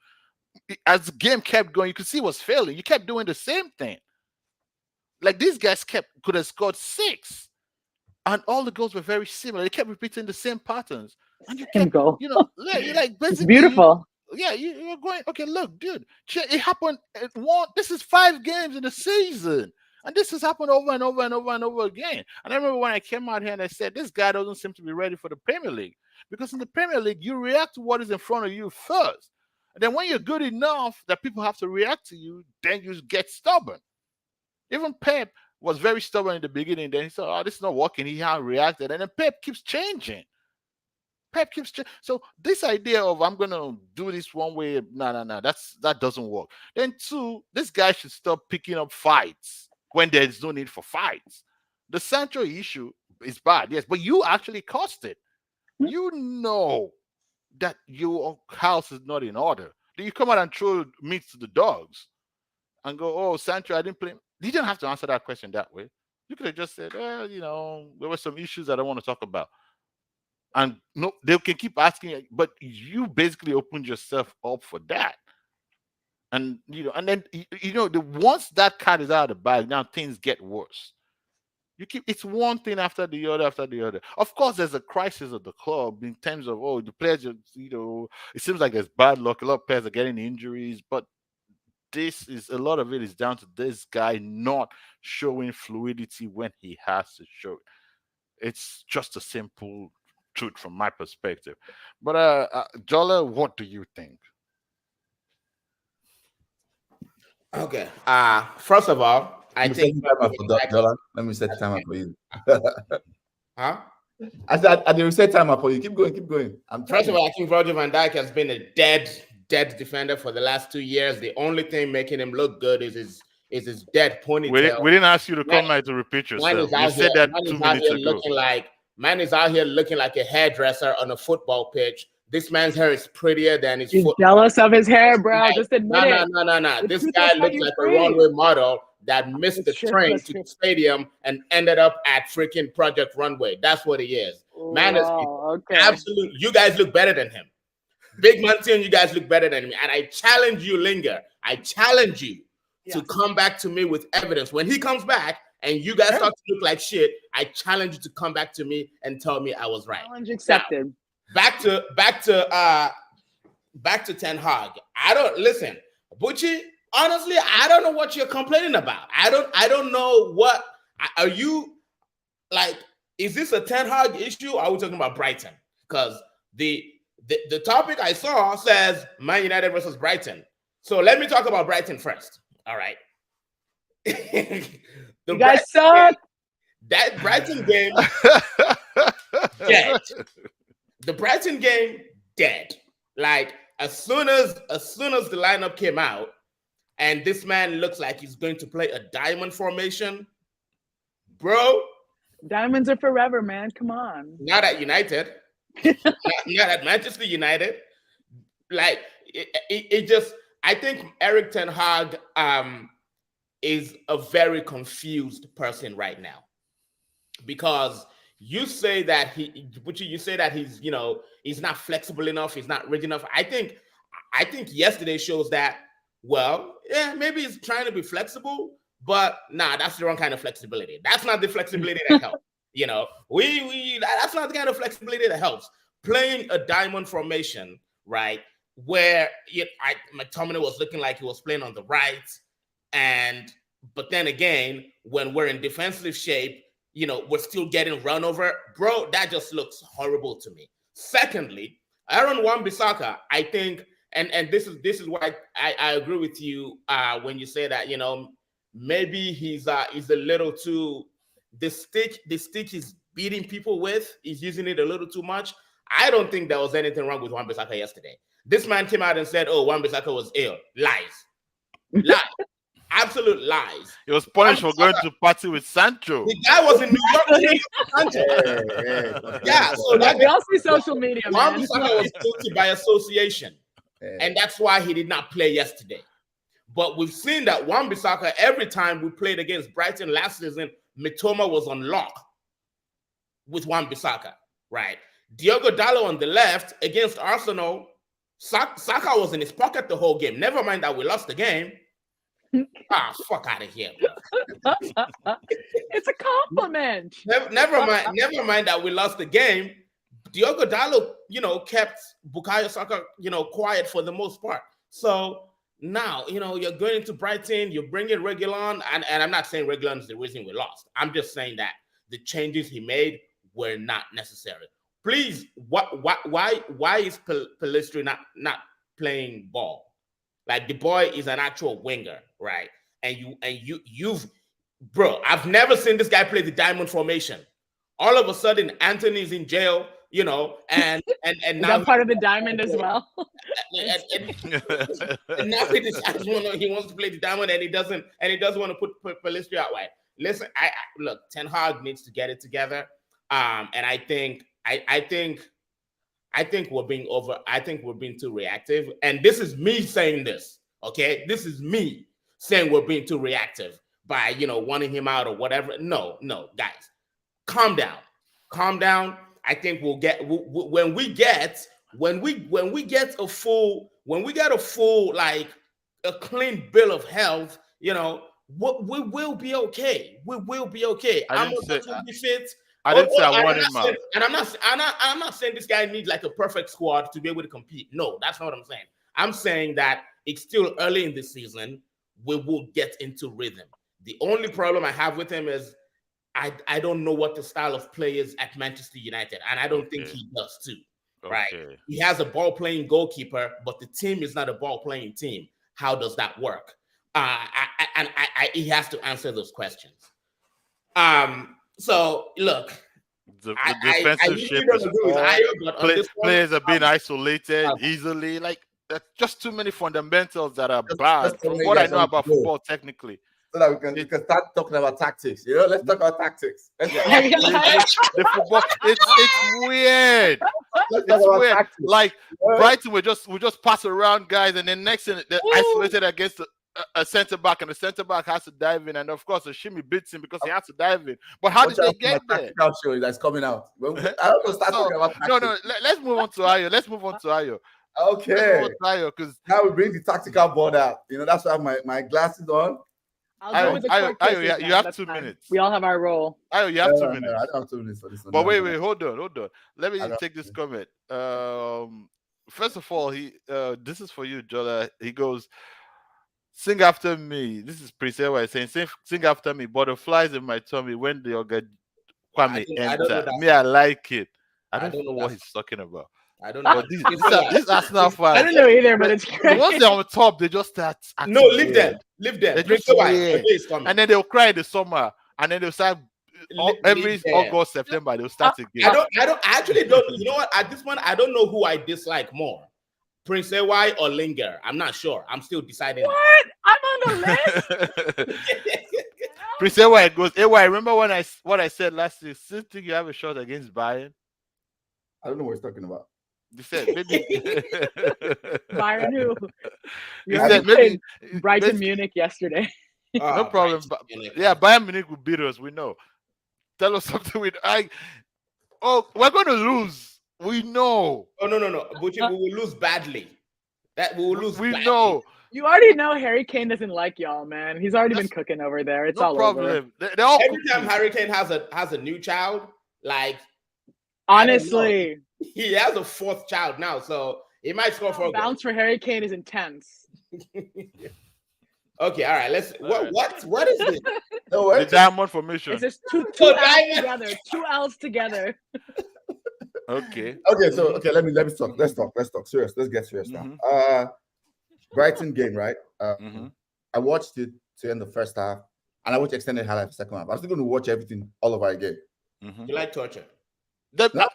As the game kept going, you could see it was failing. You kept doing the same thing. Like, these guys could have scored 6. And all the goals were very similar. They kept repeating the same patterns. And you kept, goal. you're like basically It's beautiful. you're going, okay, look, dude, it happened at one. This is 5 games in the season. And this has happened over and over and over and over again. And I remember when I came out here and I said, this guy doesn't seem to be ready for the Premier League. Because in the Premier League, you react to what is in front of you first. And then when you're good enough that people have to react to you, then you get stubborn. Even Pep was very stubborn in the beginning. Then he said, oh, this is not working. He had reacted. And then Pep keeps changing. So this idea of I'm going to do this one way, no, that doesn't work. Then 2, this guy should stop picking up fights when there's no need for fights. The Sancho issue is bad, yes, but you actually caused it. You know that your house is not in order. Then you come out and throw meat to the dogs and go, oh, Sancho, I didn't play. You didn't have to answer that question that way. You could have just said, there were some issues that I want to talk about. And no, they can keep asking, but you basically opened yourself up for that. And and then once that card is out of the bag, now things get worse. It's one thing after the other. Of course, there's a crisis of the club in terms of the players. It seems like there's bad luck. A lot of players are getting injuries, but a lot of it is down to this guy not showing fluidity when he has to show it. It's just a simple truth from my perspective. But Jola, what do you think? Okay. First of all, I think let me set time up for you. Huh? I said I didn't set time up for you. Keep going. First of all, I think Virgil van Dijk has been a dead defender for the last 2 years. The only thing making him look good is his dead ponytail. We didn't ask you to come out to repeat yourself. You said that 2 minutes ago. Man is out here looking like a hairdresser on a football pitch. This man's hair is prettier than his football. Jealous of his hair, bro. Just admit it. No. This guy looks like a runway model that missed the train to the stadium and ended up at freaking Project Runway. That's what he is. Man is absolute. You guys look better than him. Big Mountain, you guys look better than me. And I challenge you, Linger. I challenge you to come back to me with evidence. When he comes back and you guys start to look like shit, I challenge you to come back to me and tell me I was right. Challenge accepted. Now, back to Ten Hag. I don't listen, Bucci. Honestly, I don't know what you're complaining about. I don't know what are you like. Is this a Ten Hag issue? Or are we talking about Brighton? Because the topic I saw says Man United versus Brighton. So let me talk about Brighton first. All right. You guys suck. That Brighton game dead. The Brighton game dead. Like as soon as the lineup came out, and this man looks like he's going to play a diamond formation, bro. Diamonds are forever, man. Come on. Not at United. not at Manchester United. Like it just. I think Erik ten Hag is a very confused person right now, because you say that he's he's not flexible enough, he's not rigid enough. I think yesterday shows that. Well, yeah, maybe he's trying to be flexible, but nah, that's the wrong kind of flexibility. That's not the flexibility that helps. That's not the kind of flexibility that helps. Playing a diamond formation, right? Where McTominay was looking like he was playing on the right, but then again, when we're in defensive shape, we're still getting run over, bro. That just looks horrible to me. Secondly, Aaron Wan-Bissaka, I think, and this is why I agree with you when you say that, maybe he's a little too, the stick he's beating people with, he's using it a little too much. I don't think there was anything wrong with Wan-Bissaka yesterday. This man came out and said, "Oh, Wan-Bissaka was ill." Lies. Absolute lies. He was punished for going to party with Sancho. The guy was in New York. Sancho. Yeah, so we all see social media, man. Wan-Bissaka was guilty by association, and that's why he did not play yesterday. But we've seen that Wan-Bissaka, every time we played against Brighton last season, Mitoma was on lock with Wan-Bissaka, right? Diogo Dalot on the left against Arsenal, Saka was in his pocket the whole game. Never mind that we lost the game. Fuck out of here, bro. It's a compliment. Never mind that we lost the game. Diogo Dalot, kept Bukayo Saka, quiet for the most part. So now, you're going into Brighton, you're bringing Reguilon, and I'm not saying Reguilon is the reason we lost. I'm just saying that the changes he made were not necessary. Please, why is Pellistri not playing ball? Like, the boy is an actual winger, right? And you've bro, I've never seen this guy play the diamond formation. All of a sudden, Anthony's in jail, and now that part of the diamond as well. and now he decides he wants to play the diamond, and he doesn't want to put Pellistri out wide. Listen, I look, Ten Hag needs to get it together, and I think we're being we're being too reactive. And this is me saying this, okay? This is me saying we're being too reactive by, wanting him out or whatever. No, guys, calm down. I think we'll get when we get a full like a clean bill of health, we will be okay. We will be okay. I'm not going to be fit. I didn't say I want him out. And I'm not saying this guy needs like a perfect squad to be able to compete. No, that's not what I'm saying. I'm saying that it's still early in the season. We will get into rhythm. The only problem I have with him is I don't know what the style of play is at Manchester United, and I don't think he does too. Right? He has a ball-playing goalkeeper, but the team is not a ball-playing team. How does that work? He has to answer those questions. So look, the defensive shape is players are being isolated easily. Like, there's just too many fundamentals that are bad from what I know about football technically. So that we can start talking about tactics. Let's talk about tactics. The football, it's weird. It's weird. Tactics. Like, Brighton, we just pass around guys, and then next thing they're isolated against a centre back, and the centre back has to dive in, and of course Shimi beats him because he has to dive in. But how did they get there? Show that's coming out. I don't know. Start talking about tactics. No. Let's move on to Ayo. Okay. Because now we bring the tactical board out. That's why I have my glasses on. Ayo, you have 2 minutes. We all have our role. Ayo, you have 2 minutes. I don't have 2 minutes for this one. But wait, hold on. Let me take this comment. First of all, this is for you, Jola. He goes, "Sing after me." This is Prisewa saying, "Sing after me. Butterflies in my tummy when the Oga Kwame enter." I like it. I don't know what he's talking about. I don't know. This Arsenal fans. I don't know either, but it's great. Once they're on top, they just start. No, leave them. They're just and then they'll cry in the summer, and then they'll start every August, September. They'll start again. I actually don't. You know what? At this point, I don't know who I dislike more, Prince AY or Linger. I'm not sure. I'm still deciding. What? I'm on the list. Prince AY goes, AY, remember what I said last year? Still think you have a shot against Bayern? I don't know what he's talking about. You said maybe Bayern who? You said maybe Brighton Munich yesterday. No problem. Yeah, Bayern Munich will beat us. We know. Tell us something. We're going to lose. We know. Oh no. But we will lose badly. We will lose. We know. You already know Harry Kane doesn't like y'all, man. He's already been cooking over there. It's all problem. over. Every time Harry Kane has a new child, like honestly, he has a fourth child now, so he might score for a bounce for Harry Kane is intense. Okay, all right. Let's. What is it? The diamond formation. It's just two L's together. 2 L's together. Okay. Okay, so let me talk. Let's talk. Serious. Let's get serious now. Brighton game, right? I watched it to end the first half, and I watched extended highlights the second half. I'm still going to watch everything all over again. You like torture? No.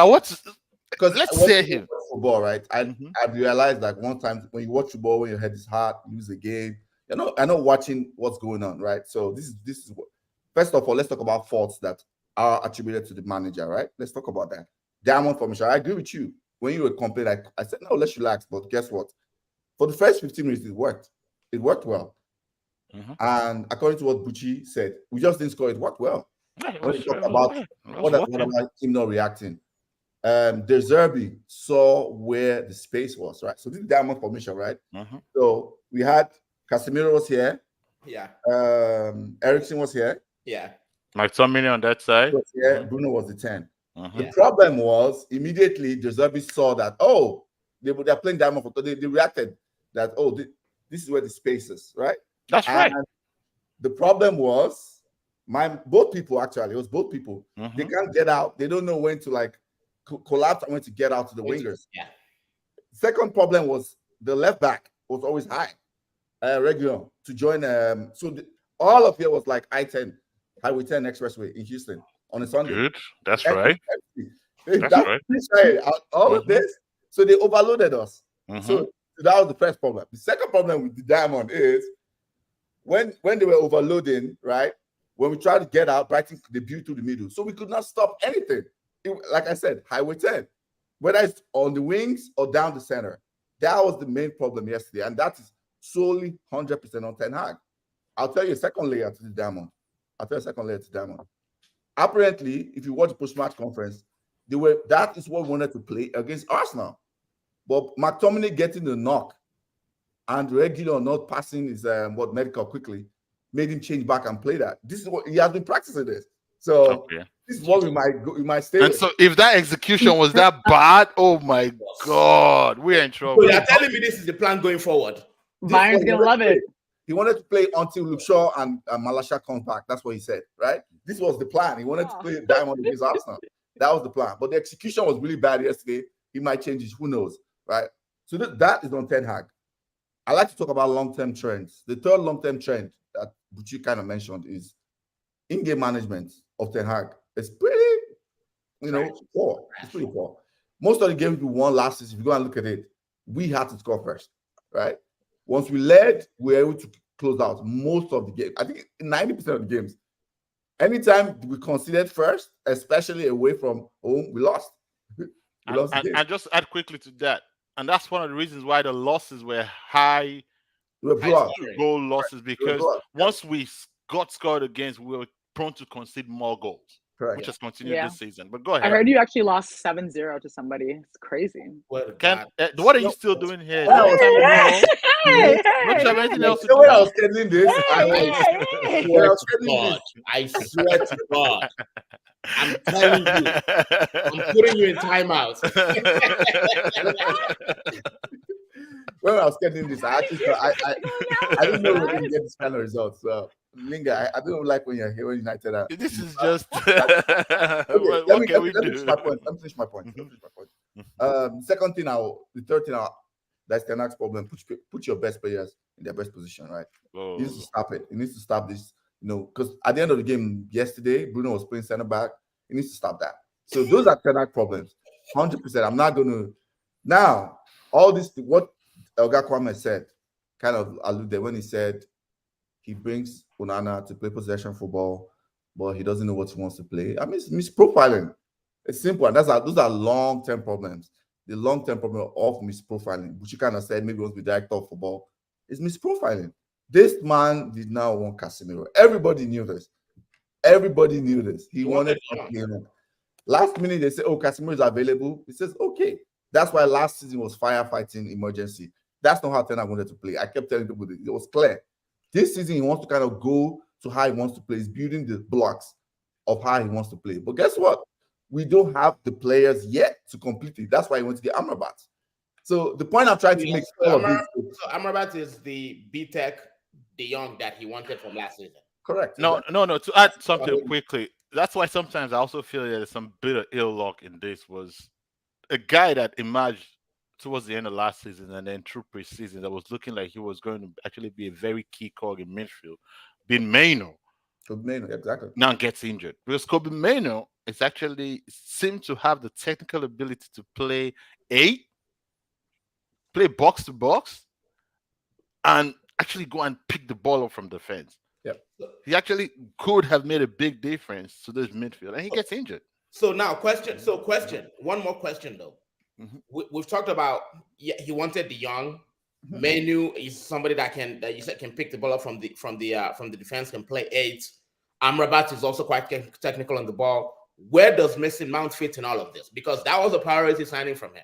What's because let's say here football, right? I realized that one time when you watch football, when your head is hot, you lose a game. I'm not watching what's going on, right? So this is what. First of all, let's talk about faults that are attributed to the manager, right? Let's talk about that. Diamond formation. I agree with you. When you were complaining, I said, no, let's relax. But guess what? For the first 15 minutes, it worked. It worked well. And according to what Bucci said, we just didn't score. It worked well. When he talked about what about him not reacting, De Zerbi saw where the space was, right? So this is diamond formation, right? So we had Casemiro was here. Yeah. Ericsson was here. Yeah. McTominay on that side. Was here. Bruno was the 10. The problem was immediately De Zerbi saw that, they're playing diamond for they reacted that, this is where the space is, right? That's right. The problem was both people. They can't get out. They don't know when to collapse and when to get out to the wingers. Yeah. Second problem was the left back was always high, regular to join. All of it was like I-10, Highway 10 Expressway in Houston on a Sunday. Good. That's right. That's right. All of this. So they overloaded us. So that was the first problem. The second problem with the diamond is when they were overloading, right? When we tried to get out, Brighton debuted through the middle. So we could not stop anything. Like I said, Highway 10, whether it's on the wings or down the center. That was the main problem yesterday. And that is solely 100% on Ten Hag. I'll tell you a second layer to the diamond. Apparently, if you watch the post-match conference, that is what we wanted to play against Arsenal. But McTominay getting the knock and regular not passing his medical quickly made him change back and play that. This is what he has been practicing this. So this is what we might stay and with. So if that execution was that bad, oh my God, we're in trouble. So you're telling me this is the plan going forward? Bayern's gonna love it. He wanted to play until Luke Shaw and Malasha come back. That's what he said, right? This was the plan. He wanted to play diamond against Arsenal. That was the plan. But the execution was really bad yesterday. He might change it. Who knows, right? So that is on Ten Hag. I like to talk about long-term trends. The third long-term trend that Bucci kind of mentioned is in-game management of Ten Hag. It's pretty, poor. It's pretty poor. Most of the games we won last season, if you go and look at it, we had to score first, right? Once we led, we were able to close out most of the games. I think 90% of the games. Anytime we conceded first, especially away from home, we lost. And just add quickly to that. And that's one of the reasons why the losses were high goal losses, because once we got scored against, we were prone to concede more goals. Correct. Which has continued this season. But go ahead. I heard you actually lost 7-0 to somebody. It's crazy. What are you still doing here? When I was scheduling this, I swear to God. I'm telling you, I'm putting you in timeout. When I was getting this, I actually I didn't know we were going to get this kind of results. So, Linga, I don't like when you're here when United are. This is just. Let me finish my point. Second thing, the third thing, that's the next problem. Put your best players in their best position, right? He needs to stop it. He needs to stop this. Because at the end of the game yesterday, Bruno was playing center back. He needs to stop that. So those are Ten Hag problems. 100%. I'm not going to. Now, all this, what Elga Kwame said, kind of alluded when he said he brings Onana to play possession football, but he doesn't know what he wants to play. I mean, it's misprofiling. It's simple. And those are long-term problems. The long-term problem of misprofiling, which you kind of said maybe wants to be director of football, is misprofiling. This man did not want Casemiro. Everybody knew this. He wanted him. Last minute, they say, Casemiro is available. He says, okay. That's why last season was firefighting emergency. That's not how Ten Hag wanted to play. I kept telling people this. It was clear. This season, he wants to kind of go to how he wants to play. He's building the blocks of how he wants to play. But guess what? We don't have the players yet to complete it. That's why he wants to get Amrabat. So the point I'm trying to make So Amrabat is the B-Tech De Jong that he wanted from last season. Correct. No. To add something quickly, that's why sometimes I also feel there's some bit of ill luck in this. Was a guy that emerged towards the end of last season and then through preseason that was looking like he was going to actually be a very key cog in midfield, being Maino, Exactly. now gets injured. Because Kobe Maino is actually seemed to have the technical ability to play eight, play box to box, and actually go and pick the ball up from defense. Yep. He actually could have made a big difference to this midfield, and he gets injured. So now, question. So, question. One more question though. We've talked about. Yeah, he wanted the young. Menu is somebody that you said can pick the ball up from the defense, can play eight. Amrabat is also quite technical on the ball. Where does Mason Mount fit in all of this? Because that was a priority signing from him.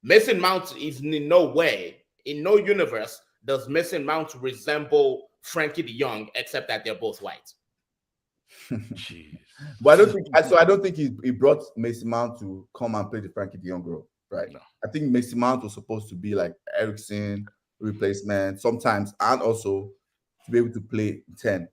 Mason Mount is in no way, in no universe, does Mason Mount resemble Frankie de Jong, except that they're both white. Jeez. But I don't think he brought Mason Mount to come and play the Frankie de Jong role, right? No. I think Mason Mount was supposed to be like Ericsson replacement sometimes, and also to be able to play 10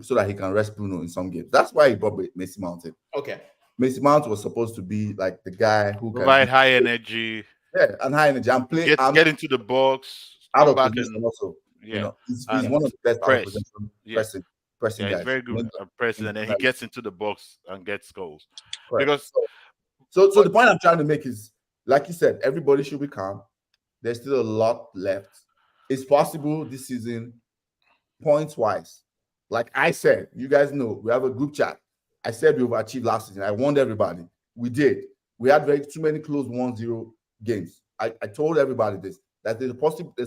so that he can rest Bruno in some games. That's why he brought Mason Mount in. Okay. Mason Mount was supposed to be like the guy who provide can high energy. Yeah, and high energy and play get into the box, out of back position and, also. yeah. You know, he's one of the best out of position pressing guys. He's very good at pressing, and then he gets into the box and gets goals. Correct. Because so the point I'm trying to make is, like you said, everybody should be calm. There's still a lot left. It's possible this season, points wise. Like I said, you guys know we have a group chat. I said we overachieved last season. I warned everybody. We did. We had too many close 1-0 games. I told everybody this, that there's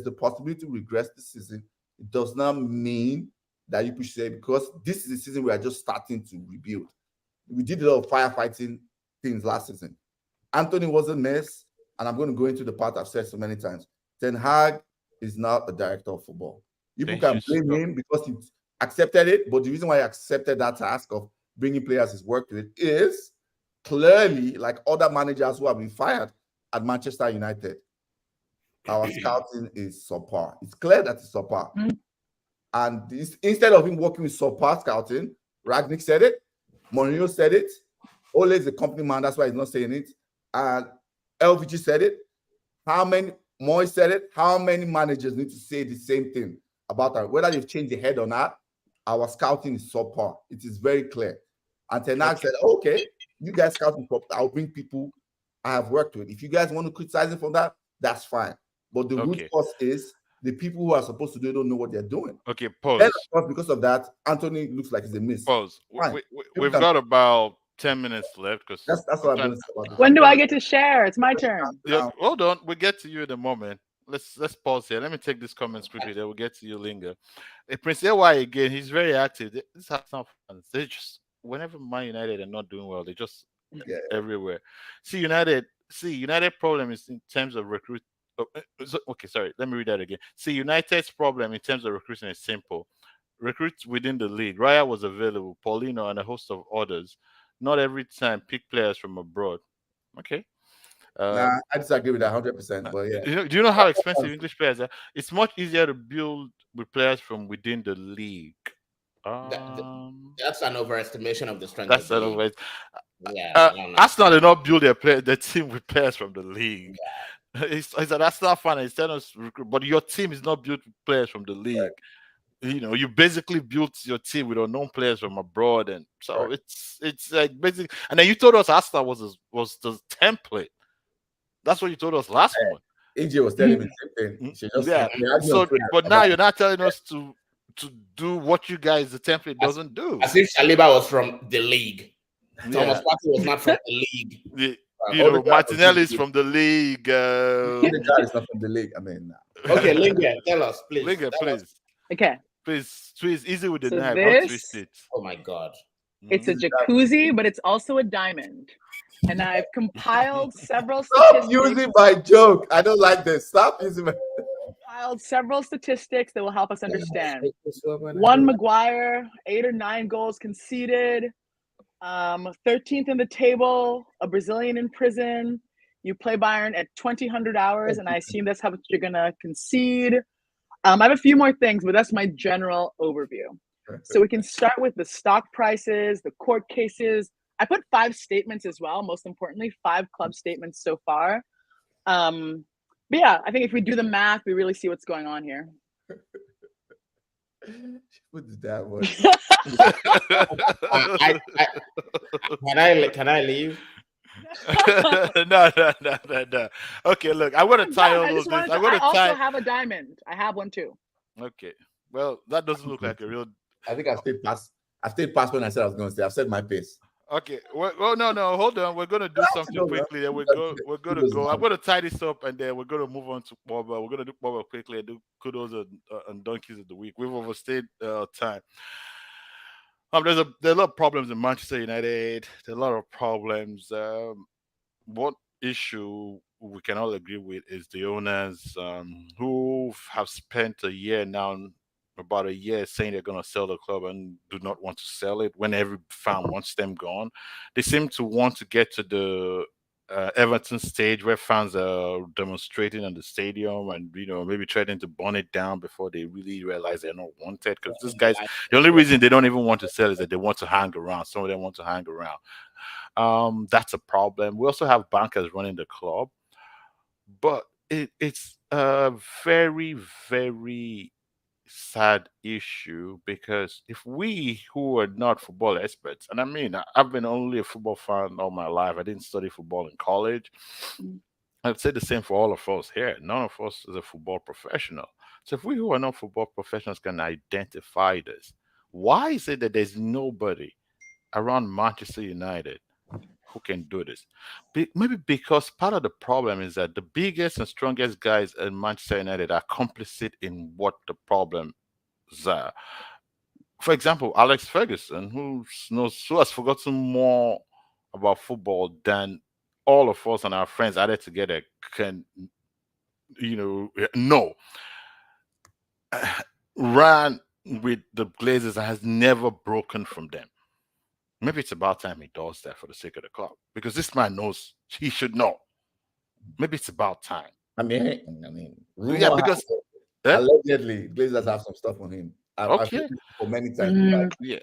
the possibility to regress this season. It does not mean that you should say, because this is the season we are just starting to rebuild. We did a lot of firefighting things last season. Anthony was a mess, and I'm going to go into the part I've said so many times. Ten Hag is not a director of football. People can blame him because he accepted it, but the reason why he accepted that task of bringing players he's worked with is clearly, like other managers who have been fired at Manchester United, our scouting is subpar. It's clear that it's subpar. And instead of him working with subpar scouting, Ragnick said it, Mourinho said it, Ole is a company man, that's why he's not saying it, and LVG said it. Moy said it. How many managers need to say the same thing about that? Whether they've changed the head or not, our scouting is subpar. It is very clear. And Ten Hag said, okay, you guys scouting properly. I'll bring people I have worked with. If you guys want to criticize him for that, that's fine. But the root cause is the people who are supposed to do it don't know what they're doing. Okay, pause. Then, of course, because of that, Anthony looks like he's a miss. Pause. We've got about 10 minutes left, because that's what I'm going to say about this. When do I get to share? It's my turn. Yeah, hold on. We'll get to you in a moment. Let's pause here. Let me take this comments quickly. Then we'll get to you, Linga. Prince AY again. He's very active. This has some fans. They just, whenever Man United are not doing well, they just everywhere. United problem is in terms of recruit. Okay, sorry. Let me read that again. United's problem in terms of recruiting is simple. Recruits within the league. Raya was available, Paulino, and a host of others. Not every time pick players from abroad. Okay. I disagree with that 100%. But yeah. Do you know how expensive English players are? It's much easier to build with players from within the league. That's an overestimation of the strength. That's of an the league. Arsenal did not build their team with players from the league. He said that's not fun. He's telling us, but your team is not built with players from the league. Right. You know, you basically built your team with unknown players from abroad, and so it's like basic. And then you told us Asta was the template. That's what you told us last month. AJ was telling me the same thing. So, but now you're not telling us to do what you guys the template doesn't do. As if Saliba was from the league. Thomas Partey was not from the league. Martinelli is from the league. The guy is not from the league. I mean, okay, Linga, tell us, please. Linga, please. Okay. Please, easy with the knife. Don't twist it. Oh my God. It's a jacuzzi, but it's also a diamond. And I've compiled several statistics. Stop using my joke. I don't like this. Stop using my compiled several statistics that will help us understand. One Maguire, 8 or 9 goals conceded. 13th in the table, a Brazilian in prison. You play Bayern at 2000 hours, and I assume that's how much you're gonna concede. I have a few more things, but that's my general overview. So we can start with the stock prices, the court cases. I put 5 statements as well. Most importantly, 5 club statements so far. But yeah, I think if we do the math, we really see what's going on here. What is that one? Can I leave? No. Okay, look, I want to tie all of this. I also have a diamond. I have one too. Okay. Well, that doesn't look like a real. I think I stayed past when I said I was going to stay. I've said my pace. Okay. Well, no. Hold on. We're gonna do something quickly. Then we're gonna go. I'm gonna tie this up, and then we're gonna move on to Pogba. We're gonna do Pogba quickly and do kudos and donkeys of the week. We've overstayed time. There's a lot of problems in Manchester United. There's a lot of problems. What issue we can all agree with is the owners who have spent about a year saying they're going to sell the club and do not want to sell it when every fan wants them gone. They seem to want to get to the Everton stage where fans are demonstrating in the stadium and maybe threatening to burn it down before they really realize they're not wanted. Because these guys, the only reason they don't even want to sell is that they want to hang around. Some of them want to hang around. That's a problem. We also have bankers running the club, but it's a very, very sad issue because if we who are not football experts, and I mean, I've been only a football fan all my life. I didn't study football in college. I'd say the same for all of us here. None of us is a football professional. So if we who are not football professionals can identify this, why is it that there's nobody around Manchester United who can do this? Maybe because part of the problem is that the biggest and strongest guys in Manchester United are complicit in what the problems are. For example, Alex Ferguson, who has forgotten more about football than all of us and our friends added together can, know, ran with the Glazers and has never broken from them. Maybe it's about time he does that for the sake of the club, because this man knows he should know. Maybe it's about time. I mean, yeah, because allegedly Glazers have some stuff on him. I've heard this for many times. Yeah,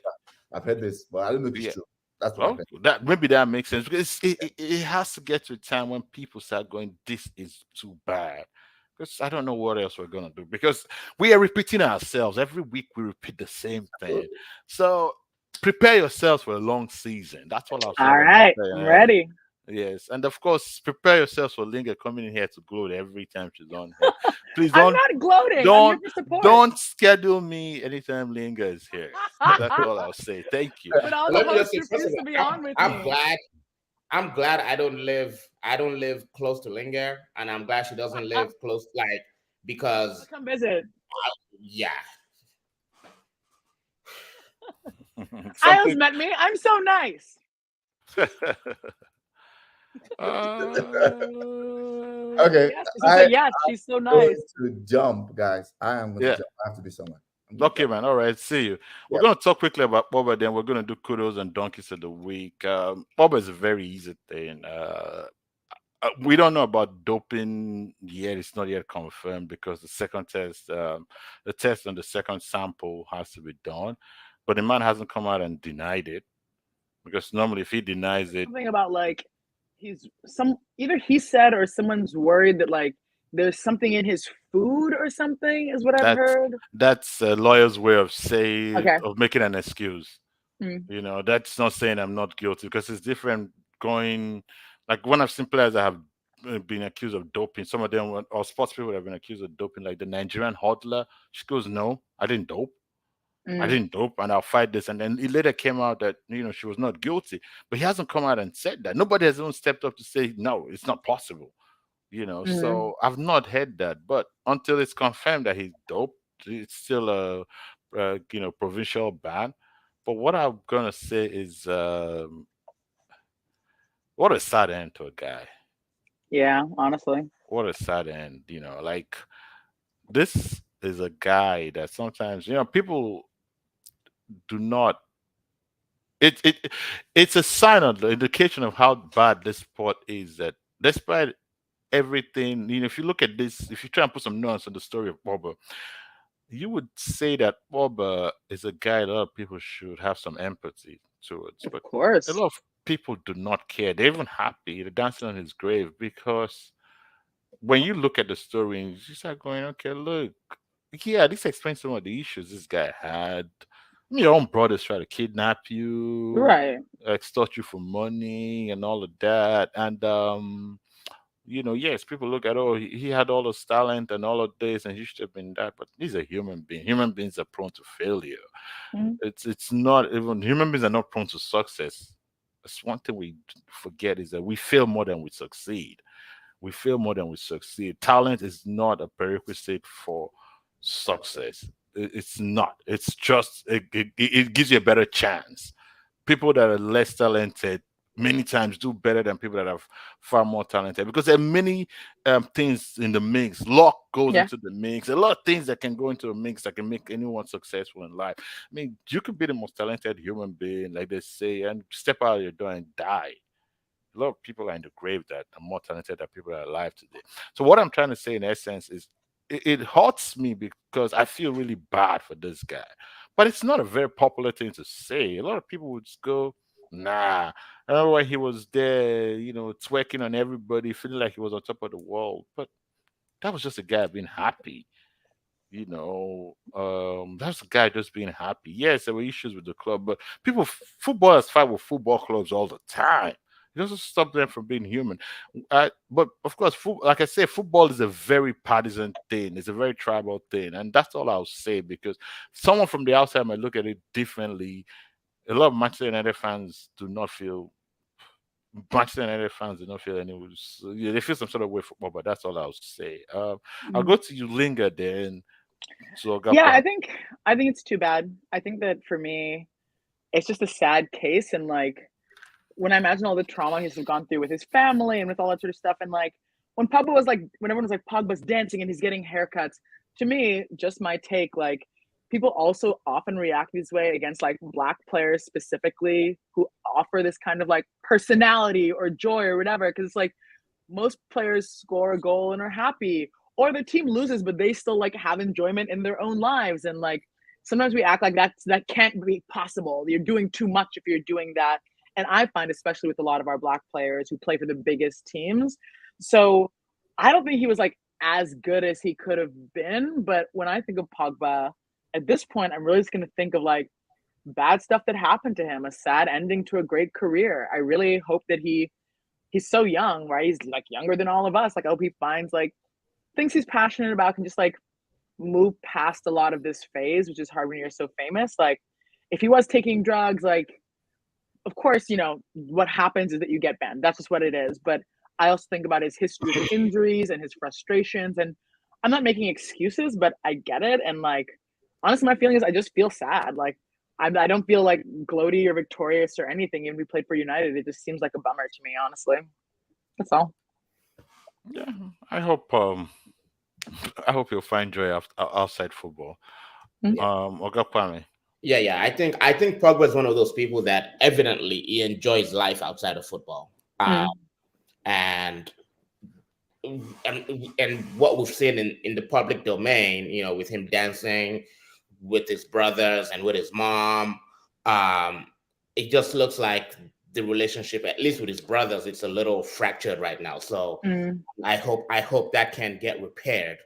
I've heard this, but I don't know if it's true. That's what maybe that makes sense, because it has to get to a time when people start going, "This is too bad." Because I don't know what else we're gonna do, because we are repeating ourselves every week. We repeat the same thing, so. Prepare yourselves for a long season. That's what I'll say. All right, I'm ready. Yes, and of course, prepare yourselves for Linga coming in here to gloat every time she's on here. Please I'm not gloating. Don't schedule me anytime Linga is here. That's all I'll say. Thank you. But all the hosts refuse to be on with me. I'm glad I don't live close to Linga, and I'm glad she doesn't live close, because come visit. Yeah. Isles met me. I'm so nice. Okay. Yes, she's so nice. To jump, guys. I am going to jump. I have to be somewhere. Okay, man. All right. See you. We're going to talk quickly about Pogba, then we're going to do kudos and donkeys of the week. Pogba is a very easy thing. We don't know about doping yet. It's not yet confirmed because the second test, the test on the second sample has to be done. But the man hasn't come out and denied it, because normally if he denies it, something about either he said or someone's worried that there's something in his food or something is what I've heard. That's a lawyer's way of saying of making an excuse. That's not saying I'm not guilty, because it's different going. Like when I've seen players that have been accused of doping, some of them or sports people have been accused of doping, like the Nigerian hodler. She goes, "No, I didn't dope. I didn't dope, and I'll fight this." And then it later came out that she was not guilty, but he hasn't come out and said that. Nobody has even stepped up to say no, it's not possible. So I've not heard that. But until it's confirmed that he's doped, it's still a provincial ban. But what I'm gonna say is, what a sad end to a guy. Yeah, honestly, what a sad end. This is a guy that sometimes people do not. It's a sign of the indication of how bad this sport is, that despite everything, if you look at this, if you try and put some nuance on the story of Pogba, you would say that Pogba is a guy a lot of people should have some empathy towards, Of but a course. lot of people do not care. They're even happy. They're dancing on his grave because when you look at the story and you start going, okay, look, yeah, this explains some of the issues this guy had. Your own brothers try to kidnap you, Right. extort you for money, and all of that. And yes, people look at, oh, he had all this talent and all of this, and he should have been that. But he's a human being. Human beings are prone to failure. Mhm. It's not even human beings are not prone to success. That's one thing we forget is that we fail more than we succeed. We fail more than we succeed. Talent is not a prerequisite for success. It's not. It's just it gives you a better chance. People that are less talented many times do better than people that are far more talented because there are many things in the mix. Luck goes Yeah. into the mix. A lot of things that can go into a mix that can make anyone successful in life. I mean, you could be the most talented human being, like they say, and step out of your door and die. A lot of people are in the grave that are more talented than people that are alive today. So what I'm trying to say in essence is it hurts me because I feel really bad for this guy. But it's not a very popular thing to say. A lot of people would just go, nah. I remember when he was there, twerking on everybody, feeling like he was on top of the world. But that was just a guy being happy. That's a guy just being happy. Yes, there were issues with the club, but footballers fight with football clubs all the time. It doesn't stop them from being human. But of course, like I said, football is a very partisan thing. It's a very tribal thing, and that's all I'll say because someone from the outside might look at it differently. A lot of Manchester United fans do not feel. Manchester United fans do not feel any. Yeah, they feel some sort of way football, but that's all I'll say. I'll Mhm. go to you, Linger, then. So Yeah, Agapa. I think it's too bad. I think that for me, it's just a sad case, and like when I imagine all the trauma he's gone through with his family and with all that sort of stuff, and like when everyone was like Pogba's dancing and he's getting haircuts, to me, just my take, like people also often react this way against like black players specifically who offer this kind of like personality or joy or whatever, because it's like most players score a goal and are happy, or the team loses but they still like have enjoyment in their own lives, and like sometimes we act like that can't be possible. You're doing too much if you're doing that. And I find, especially with a lot of our black players who play for the biggest teams, so I don't think he was like as good as he could have been. But when I think of Pogba at this point, I'm really just going to think of like bad stuff that happened to him, a sad ending to a great career. I really hope that he's so young, right? He's like younger than all of us. Like I hope he finds like things he's passionate about, can just like move past a lot of this phase, which is hard when you're so famous. Like if he was taking drugs, like of course, what happens is that you get banned. That's just what it is. But I also think about his history of injuries and his frustrations. And I'm not making excuses, but I get it. And like, honestly, my feeling is I just feel sad. Like, I don't feel like gloaty or victorious or anything. Even we played for United, it just seems like a bummer to me, honestly. That's all. Yeah, I hope I hope you'll find joy outside football. Mhm. Ogapame. Yeah. I think Pogba is one of those people that evidently he enjoys life outside of football. Mm. And and what we've seen in the public domain, with him dancing with his brothers and with his mom, it just looks like the relationship, at least with his brothers, it's a little fractured right now. So Mm. I hope that can get repaired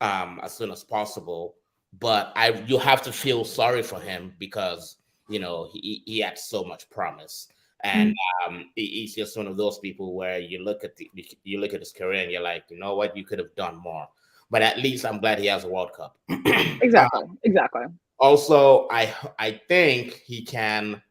as soon as possible. But you have to feel sorry for him because he had so much promise, and Mm. he's just one of those people where you look at his career and you're like, you know what, you could have done more. But at least I'm glad he has a World Cup. Exactly. Exactly. Also, I think he can,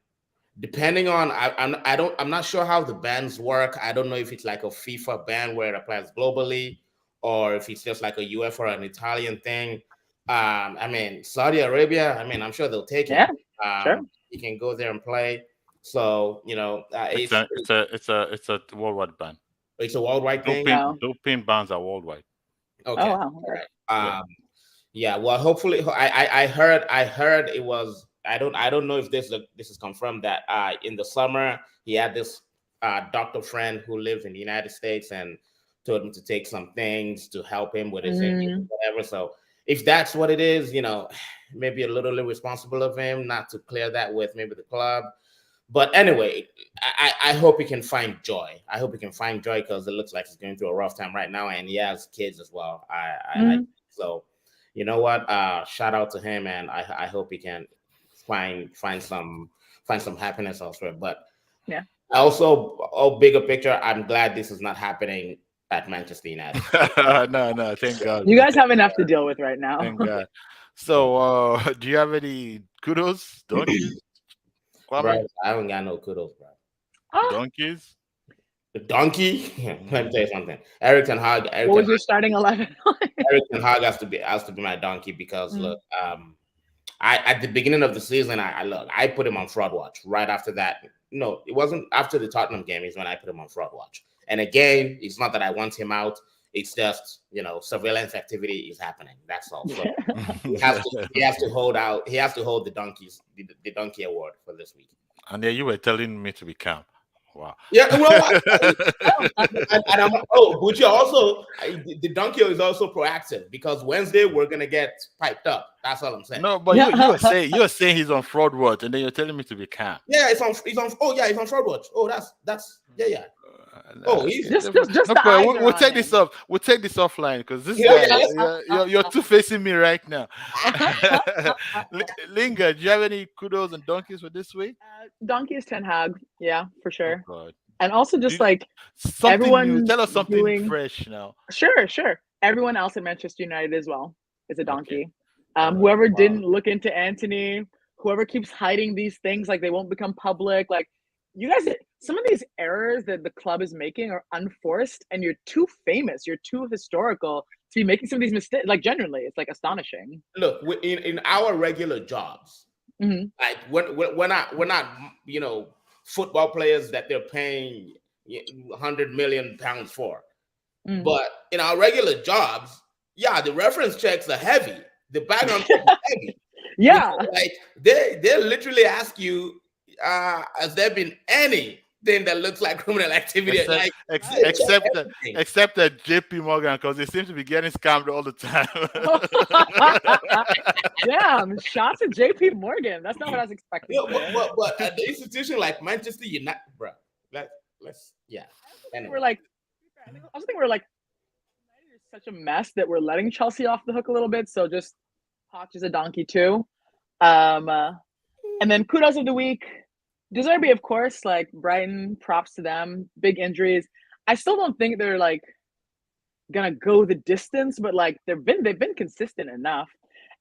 depending on I'm not sure how the bans work. I don't know if it's like a FIFA ban where it applies globally, or if it's just like a UEFA or an Italian thing. I mean, Saudi Arabia, I mean, I'm sure they'll take him. Yeah. Sure. He can go there and play. So It's a worldwide ban. it's a worldwide thing. Oh. Doping bans are worldwide. Okay, Oh wow. all Okay. right. Yeah. Yeah. Well, hopefully, I heard it was. I don't know if this is confirmed that in the summer he had this doctor friend who lived in the United States and told him to take some things to help him with his injuries, Mm. whatever. So if that's what it is, maybe a little irresponsible of him not to clear that with maybe the club. But anyway, I hope he can find joy. I hope he can find joy because it looks like he's going through a rough time right now, and he has kids as well. So you know what? Shout out to him, and I hope he can find some happiness elsewhere. But yeah, also, bigger picture, I'm glad this is not happening at Manchester United. No, thank God. you guys have enough to deal with right now. Thank God. So, do you have any kudos, donkeys, Bro, I haven't got no kudos, bro. donkeys? The donkey. Let me tell you something. Eric Ten Hag. What was your starting 11? Eric Ten Hag has to be my donkey because look, I at the beginning of the season, I put him on fraud watch. Right after that, no, it wasn't after the Tottenham game. Is when I put him on fraud watch. And again, it's not that I want him out. It's just surveillance activity is happening. That's all. So he has to hold out. He has to hold the donkey award for this week. And then you were telling me to be calm. Wow. Yeah, well, but you also the donkey is also proactive because Wednesday we're gonna get piped up. That's all I'm saying. No, but you were saying he's on fraud watch, and then you're telling me to be calm. Yeah, he's on. Oh yeah, he's on fraud watch. Oh, that's yeah. He's just we'll take this off. We'll take this offline because this guy, you're two facing me right now. Linga, do you have any kudos and donkeys for this week? Donkey is Ten Hag, yeah, for sure. Oh, and also just like something everyone new. Tell us something fresh now. Sure. Everyone else at Manchester United as well is a donkey. Okay. Whoever didn't look into Anthony, whoever keeps hiding these things like they won't become public, like you guys, some of these errors that the club is making are unforced, and you're too famous, you're too historical to be making some of these mistakes. Like genuinely, it's like astonishing. Look, in our regular jobs, like we're not football players that they're paying £100 million for, but in our regular jobs, the reference checks are heavy, the background checks are heavy. Yeah, like they literally ask you. Has there been anything that looks like criminal activity? Except that JP Morgan, because they seem to be getting scammed all the time. Damn, shots at JP Morgan. That's not what I was expecting. But at the institution like Manchester United, bro, let's Anyway. I was thinking we're like, United is such a mess that we're letting Chelsea off the hook a little bit. So just Poch is a donkey too. And then kudos of the week. De Zerbi, of course, like Brighton, props to them. Big injuries. I still don't think they're like gonna go the distance, but like they've been consistent enough.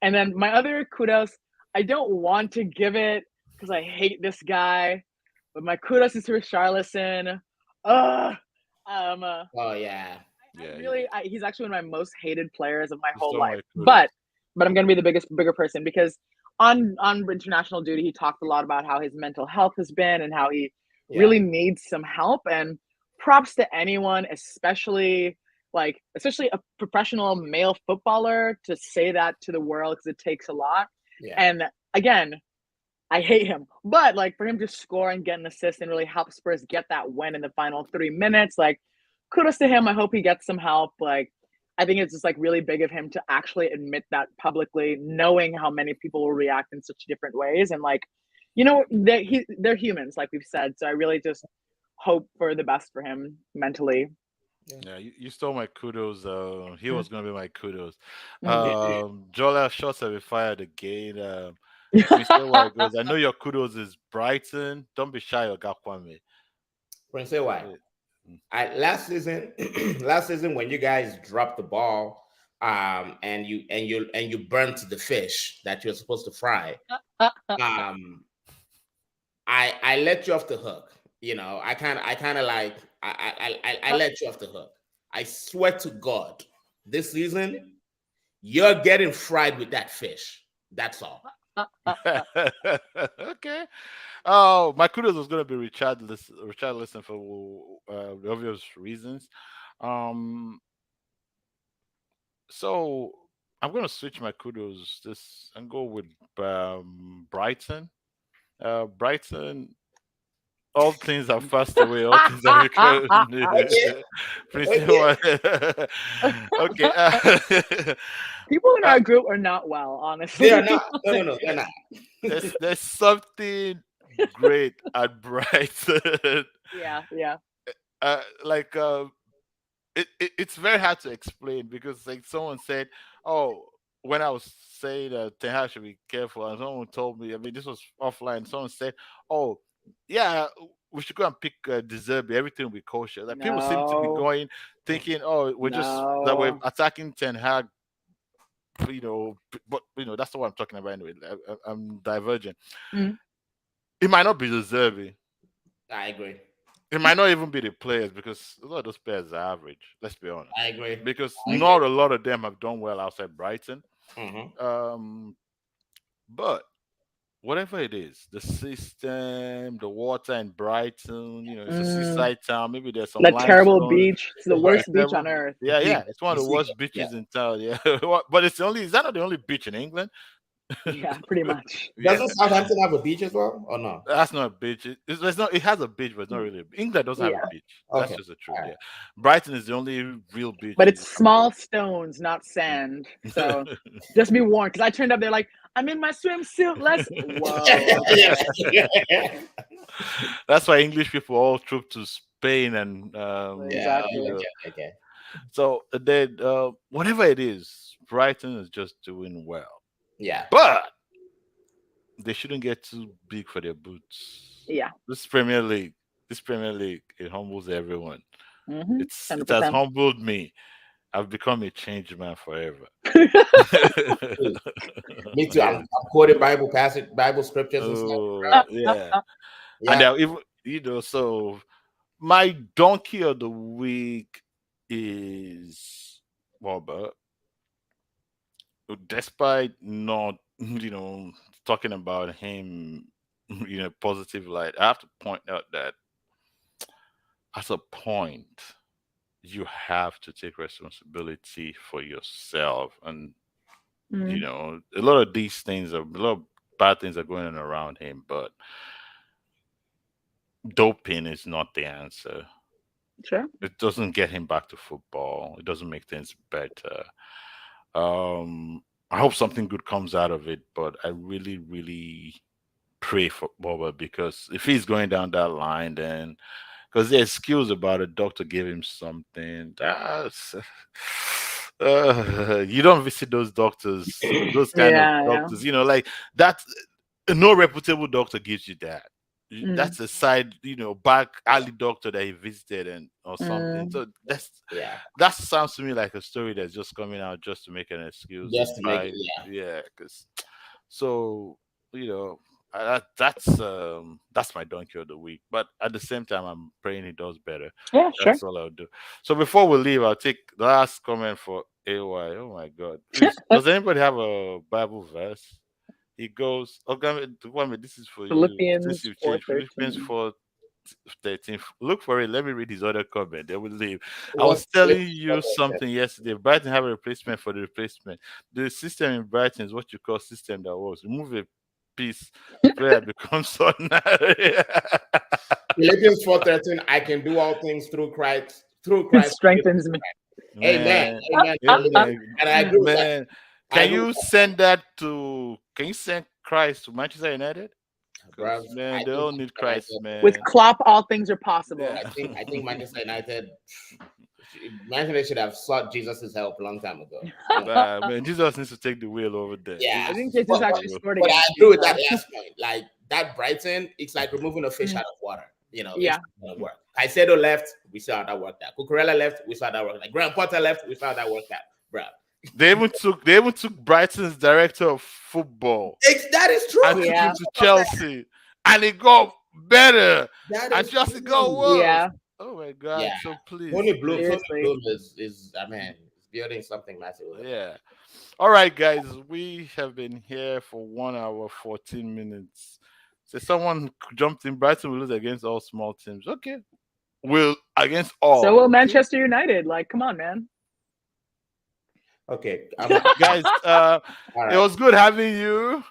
And then my other kudos, I don't want to give it because I hate this guy, but my kudos is to Richarlison. He's actually one of my most hated players of my whole life. But I'm gonna be the bigger person because on international duty, he talked a lot about how his mental health has been and how he really needs some help. And props to anyone, especially a professional male footballer, to say that to the world because it takes a lot. Yeah. And again, I hate him, but like for him to score and get an assist and really help Spurs get that win in the final 3 minutes, like kudos to him. I hope he gets some help. Like I think it's just like really big of him to actually admit that publicly, knowing how many people will react in such different ways. And like, they're humans, like we've said. So I really just hope for the best for him mentally. Yeah, you stole my kudos. He was going to be my kudos. Jola shots have been fired again. I know your kudos is Brighton. Don't be shy, Ogakwame. Prince, say why? Last season when you guys dropped the ball and you burnt the fish that you're supposed to fry, I let you off the hook. I let you off the hook. I swear to God, this season you're getting fried with that fish. That's all. Okay. Oh, my kudos was going to be Richarlison for obvious reasons. So I'm going to switch my kudos and go with Brighton. Brighton, all things are passed away. All things are become new. Okay. Please, Okay. okay. People in Uh, our group are not well, They are honestly. not. No, they're not. there's something great at Brighton. Yeah. Like it's very hard to explain because like someone said, oh, when I was saying Ten Hag should be careful, and someone told me, I mean, this was offline. Someone said, oh, yeah, we should go and pick Deserby. Everything will be kosher. Like people seem to be No, going thinking, oh, we're just that we're no. attacking Ten Hag. But that's not what I'm talking about anyway. I'm diverging. Mm. It might not be Deserby. I agree. It might not even be the players because a lot of those players are average. Let's be honest. I agree. Because I agree. not a lot of them have done well outside Brighton. Mm-hmm. But whatever it is, the system, the water in Brighton, it's a seaside town. Maybe there's some That terrible limestone. beach. It's the worst beach on earth. Yeah. It's one of the worst beaches in town. Yeah, but is that not the only beach in England? Yeah, pretty much. Doesn't Southampton have a beach as well, or no? That's not a beach. It's not. It has a beach, but it's not really. England doesn't have a beach. That's Okay. just the truth. All right. Yeah, Brighton is the only real beach. But it's small stones, not sand. So just be warned, because I turned up there like, I'm in my swimsuit. Let's. Whoa. That's why English people all troop to Spain and Exactly. Okay. So then, whatever it is, Brighton is just doing well. Yeah. But they shouldn't get too big for their boots. Yeah. This Premier League, it humbles everyone. Mm-hmm. It 100%. has humbled me. I've become a changed man forever. Me too. I'm quoting Bible scriptures and stuff. Yeah. And even, so my donkey of the week is Pogba. Despite not, talking about him, positive light, I have to point out that at a point, you have to take responsibility for yourself. And, a lot of these things, a lot of bad things are going on around him, but doping is not the answer. Sure. It doesn't get him back to football. It doesn't make things better. I hope something good comes out of it, but I really, really pray for Pogba, because if he's going down that line, then because there's skills about it, doctor gave him something. That's you don't visit those doctors, those kind of doctors, like that. No reputable doctor gives you that. That's a side, back alley doctor that he visited or something. So that sounds to me like a story that's just coming out just to make an excuse. Just to make it, because that's my donkey of the week. But at the same time, I'm praying he does better. Yeah, sure. That's all I'll do. So before we leave, I'll take the last comment for AY. Oh my God! Please, does anybody have a Bible verse? He goes, okay, this is for Philippians you. Since you've changed, 4:13. Philippians 4:13. Look for it. Let me read his other comment. Then we'll leave. I was telling you something yesterday. Brighton have a replacement for the replacement. The system in Brighton is what you call system that works. Remove a piece, player becomes ordinary. Philippians 4:13. I can do all things through Christ. Through Christ strengthens me. Amen. And I agree with that. Can you send Christ to Manchester United? Man, they all need Christ, man. With Klopp, all things are possible. I think Manchester United should have sought Jesus' help a long time ago. Man, Jesus needs to take the wheel over there. Yeah, I think Jesus actually scored But again. I agree with that last point. Like that Brighton, it's like removing a fish out of water. It's not gonna work. Caicedo left, we saw how that worked out. Cucurella left, we saw how that worked out. Graham Potter left, we saw how that worked out, bro. They even took Brighton's director of football. That is true. And took him to Chelsea, and it got better. And Chelsea got worse. Yeah. Oh my God! Yeah. So please, Tony Bloom is building something massive. Yeah. All right, guys, we have been here for 1 hour 14 minutes. So someone jumped in. Brighton will lose against all small teams. Okay, will against all. So will Manchester United. Like, come on, man. Okay, guys, right. It was good having you.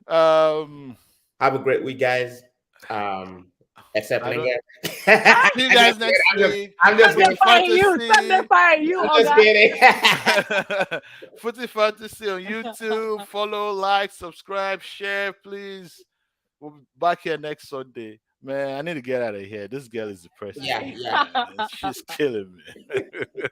Have a great week, guys. Except I don't- Lingard. See you guys next week. I'm just Sunday kidding. fire you. Fantasy. Sunday fire you. I'm just kidding. Footy Fantasy on YouTube. Follow, like, subscribe, share, please. We'll be back here next Sunday. Man, I need to get out of here. This girl is depressing. Yeah, me, yeah. man. She's killing me.